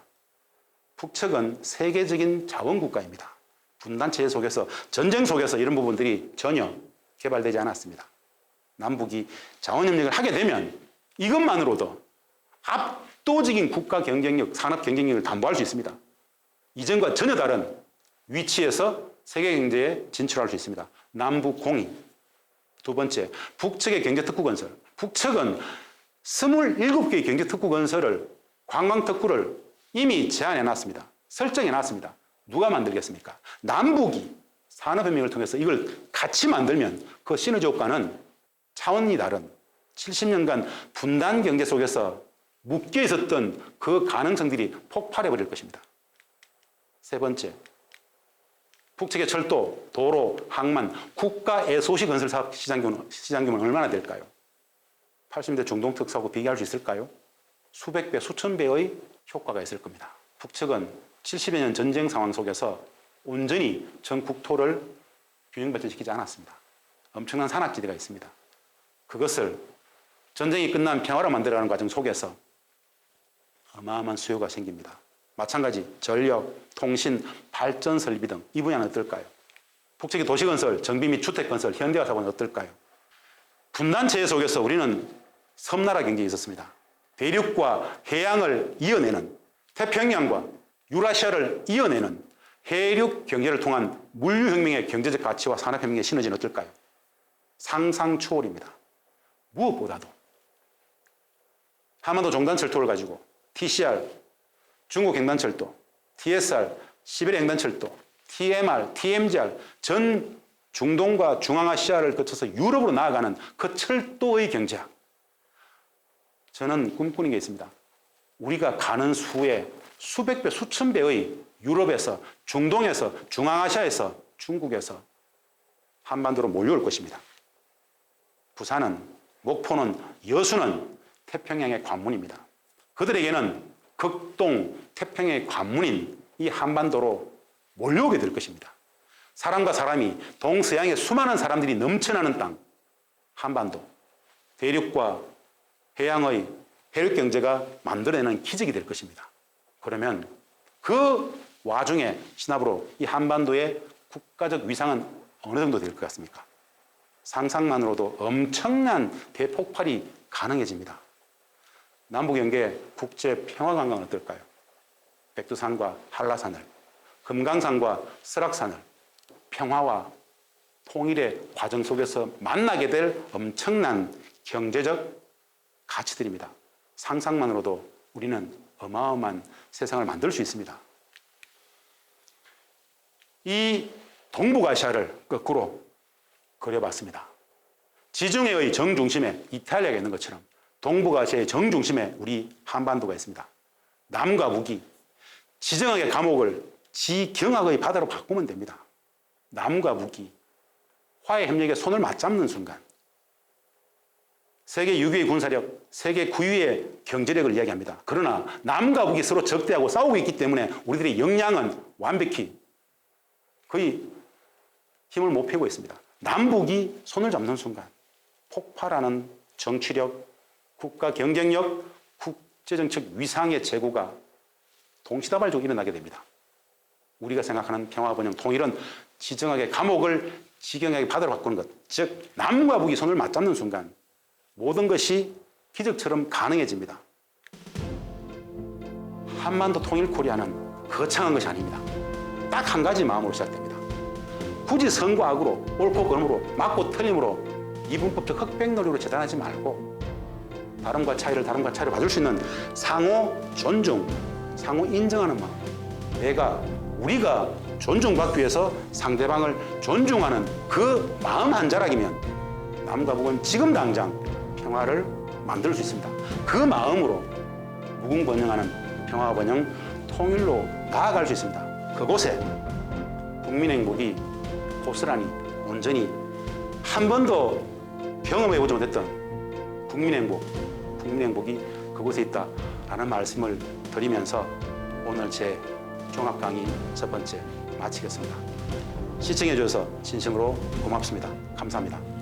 북측은 세계적인 자원국가입니다. 분단체제 속에서, 전쟁 속에서 이런 부분들이 전혀 개발되지 않았습니다. 남북이 자원협력을 하게 되면 이것만으로도 압도적인 국가 경쟁력, 산업 경쟁력을 담보할 수 있습니다. 이전과 전혀 다른 위치에서 세계 경제에 진출할 수 있습니다. 남북 공인. 두 번째, 북측의 경제특구 건설. 북측은 27개의 경제특구 건설을, 관광특구를 이미 제안해 놨습니다. 설정해 놨습니다. 누가 만들겠습니까? 남북이 산업혁명을 통해서 이걸 같이 만들면 그 시너지 효과는 차원이 다른 70년간 분단 경제 속에서 묶여 있었던 그 가능성들이 폭발해 버릴 것입니다. 세 번째, 북측의 철도, 도로, 항만, 국가 애소시 건설 사업 시장 규모는 얼마나 될까요? 80년대 중동 특사하고 비교할 수 있을까요? 수백 배, 수천 배의 효과가 있을 겁니다. 북측은 70여 년 전쟁 상황 속에서 온전히 전 국토를 균형 발전시키지 않았습니다. 엄청난 산악지대가 있습니다. 그것을 전쟁이 끝난 평화로 만들어가는 과정 속에서 어마어마한 수요가 생깁니다. 마찬가지 전력, 통신, 발전 설비 등 이 분야는 어떨까요? 북측의 도시건설, 정비 및 주택건설, 현대화 사고는 어떨까요? 분단체제 속에서 우리는 섬나라 경제에 있었습니다. 대륙과 해양을 이어내는, 태평양과 유라시아를 이어내는 해륙 경제를 통한 물류혁명의 경제적 가치와 산업혁명의 시너지는 어떨까요? 상상 초월입니다. 무엇보다도 한반도 종단철도를 가지고 TCR, 중국 횡단철도, TSR, 시베리아 횡단철도, TMR, TMGR, 전 중동과 중앙아시아를 거쳐서 유럽으로 나아가는 그 철도의 경제학. 저는 꿈꾸는 게 있습니다. 우리가 가는 수에 수백 배, 수천 배의 유럽에서, 중동에서, 중앙아시아에서, 중국에서 한반도로 몰려올 것입니다. 부산은, 목포는, 여수는 태평양의 관문입니다. 그들에게는 극동 태평양의 관문인 이 한반도로 몰려오게 될 것입니다. 사람과 사람이, 동서양의 수많은 사람들이 넘쳐나는 땅, 한반도, 대륙과 해양의 해륙 경제가 만들어내는 기적이 될 것입니다. 그러면 그 와중에 신압으로 이 한반도의 국가적 위상은 어느 정도 될 것 같습니까? 상상만으로도 엄청난 대폭발이 가능해집니다. 남북연계 국제평화관광은 어떨까요? 백두산과 한라산을, 금강산과 설악산을 평화와 통일의 과정 속에서 만나게 될 엄청난 경제적 가치들입니다. 상상만으로도 우리는 어마어마한 세상을 만들 수 있습니다. 이 동북아시아를 거꾸로 그려봤습니다. 지중해의 정중심에 이탈리아가 있는 것처럼 동북아시아의 정중심에 우리 한반도가 있습니다. 남과 북이 지정학의 감옥을 지경학의 바다로 바꾸면 됩니다. 남과 북이 화해협력에 손을 맞잡는 순간 세계 6위의 군사력, 세계 9위의 경제력을 이야기합니다. 그러나 남과 북이 서로 적대하고 싸우고 있기 때문에 우리들의 역량은 완벽히 거의 힘을 못 펴고 있습니다. 남북이 손을 잡는 순간 폭발하는 정치력, 국가 경쟁력, 국제정책 위상의 제고가 동시다발적으로 일어나게 됩니다. 우리가 생각하는 평화, 번영, 통일은 지정학의 감옥을 지경학의 바다로 바꾸는 것, 즉 남과 북이 손을 맞잡는 순간 모든 것이 기적처럼 가능해집니다. 한반도 통일 코리아는 거창한 것이 아닙니다. 딱 한 가지 마음으로 시작됩니다. 굳이 선과 악으로, 옳고 그름으로, 맞고 틀림으로 이분법적 흑백놀이로 재단하지 말고 다름과 차이를 봐줄 수 있는 상호 존중, 상호 인정하는 마음. 우리가 존중받기 위해서 상대방을 존중하는 그 마음 한 자락이면 남과 북은 지금 당장 평화를 만들 수 있습니다. 그 마음으로 무궁번영하는 평화 번영 통일로 나아갈 수 있습니다. 그곳에 국민행복이 고스란히 온전히 한 번도 경험해보지 못했던 국민행복이 그곳에 있다라는 말씀을 드리면서 오늘 제 종합 강의 첫 번째 마치겠습니다. 시청해 주셔서 진심으로 고맙습니다. 감사합니다.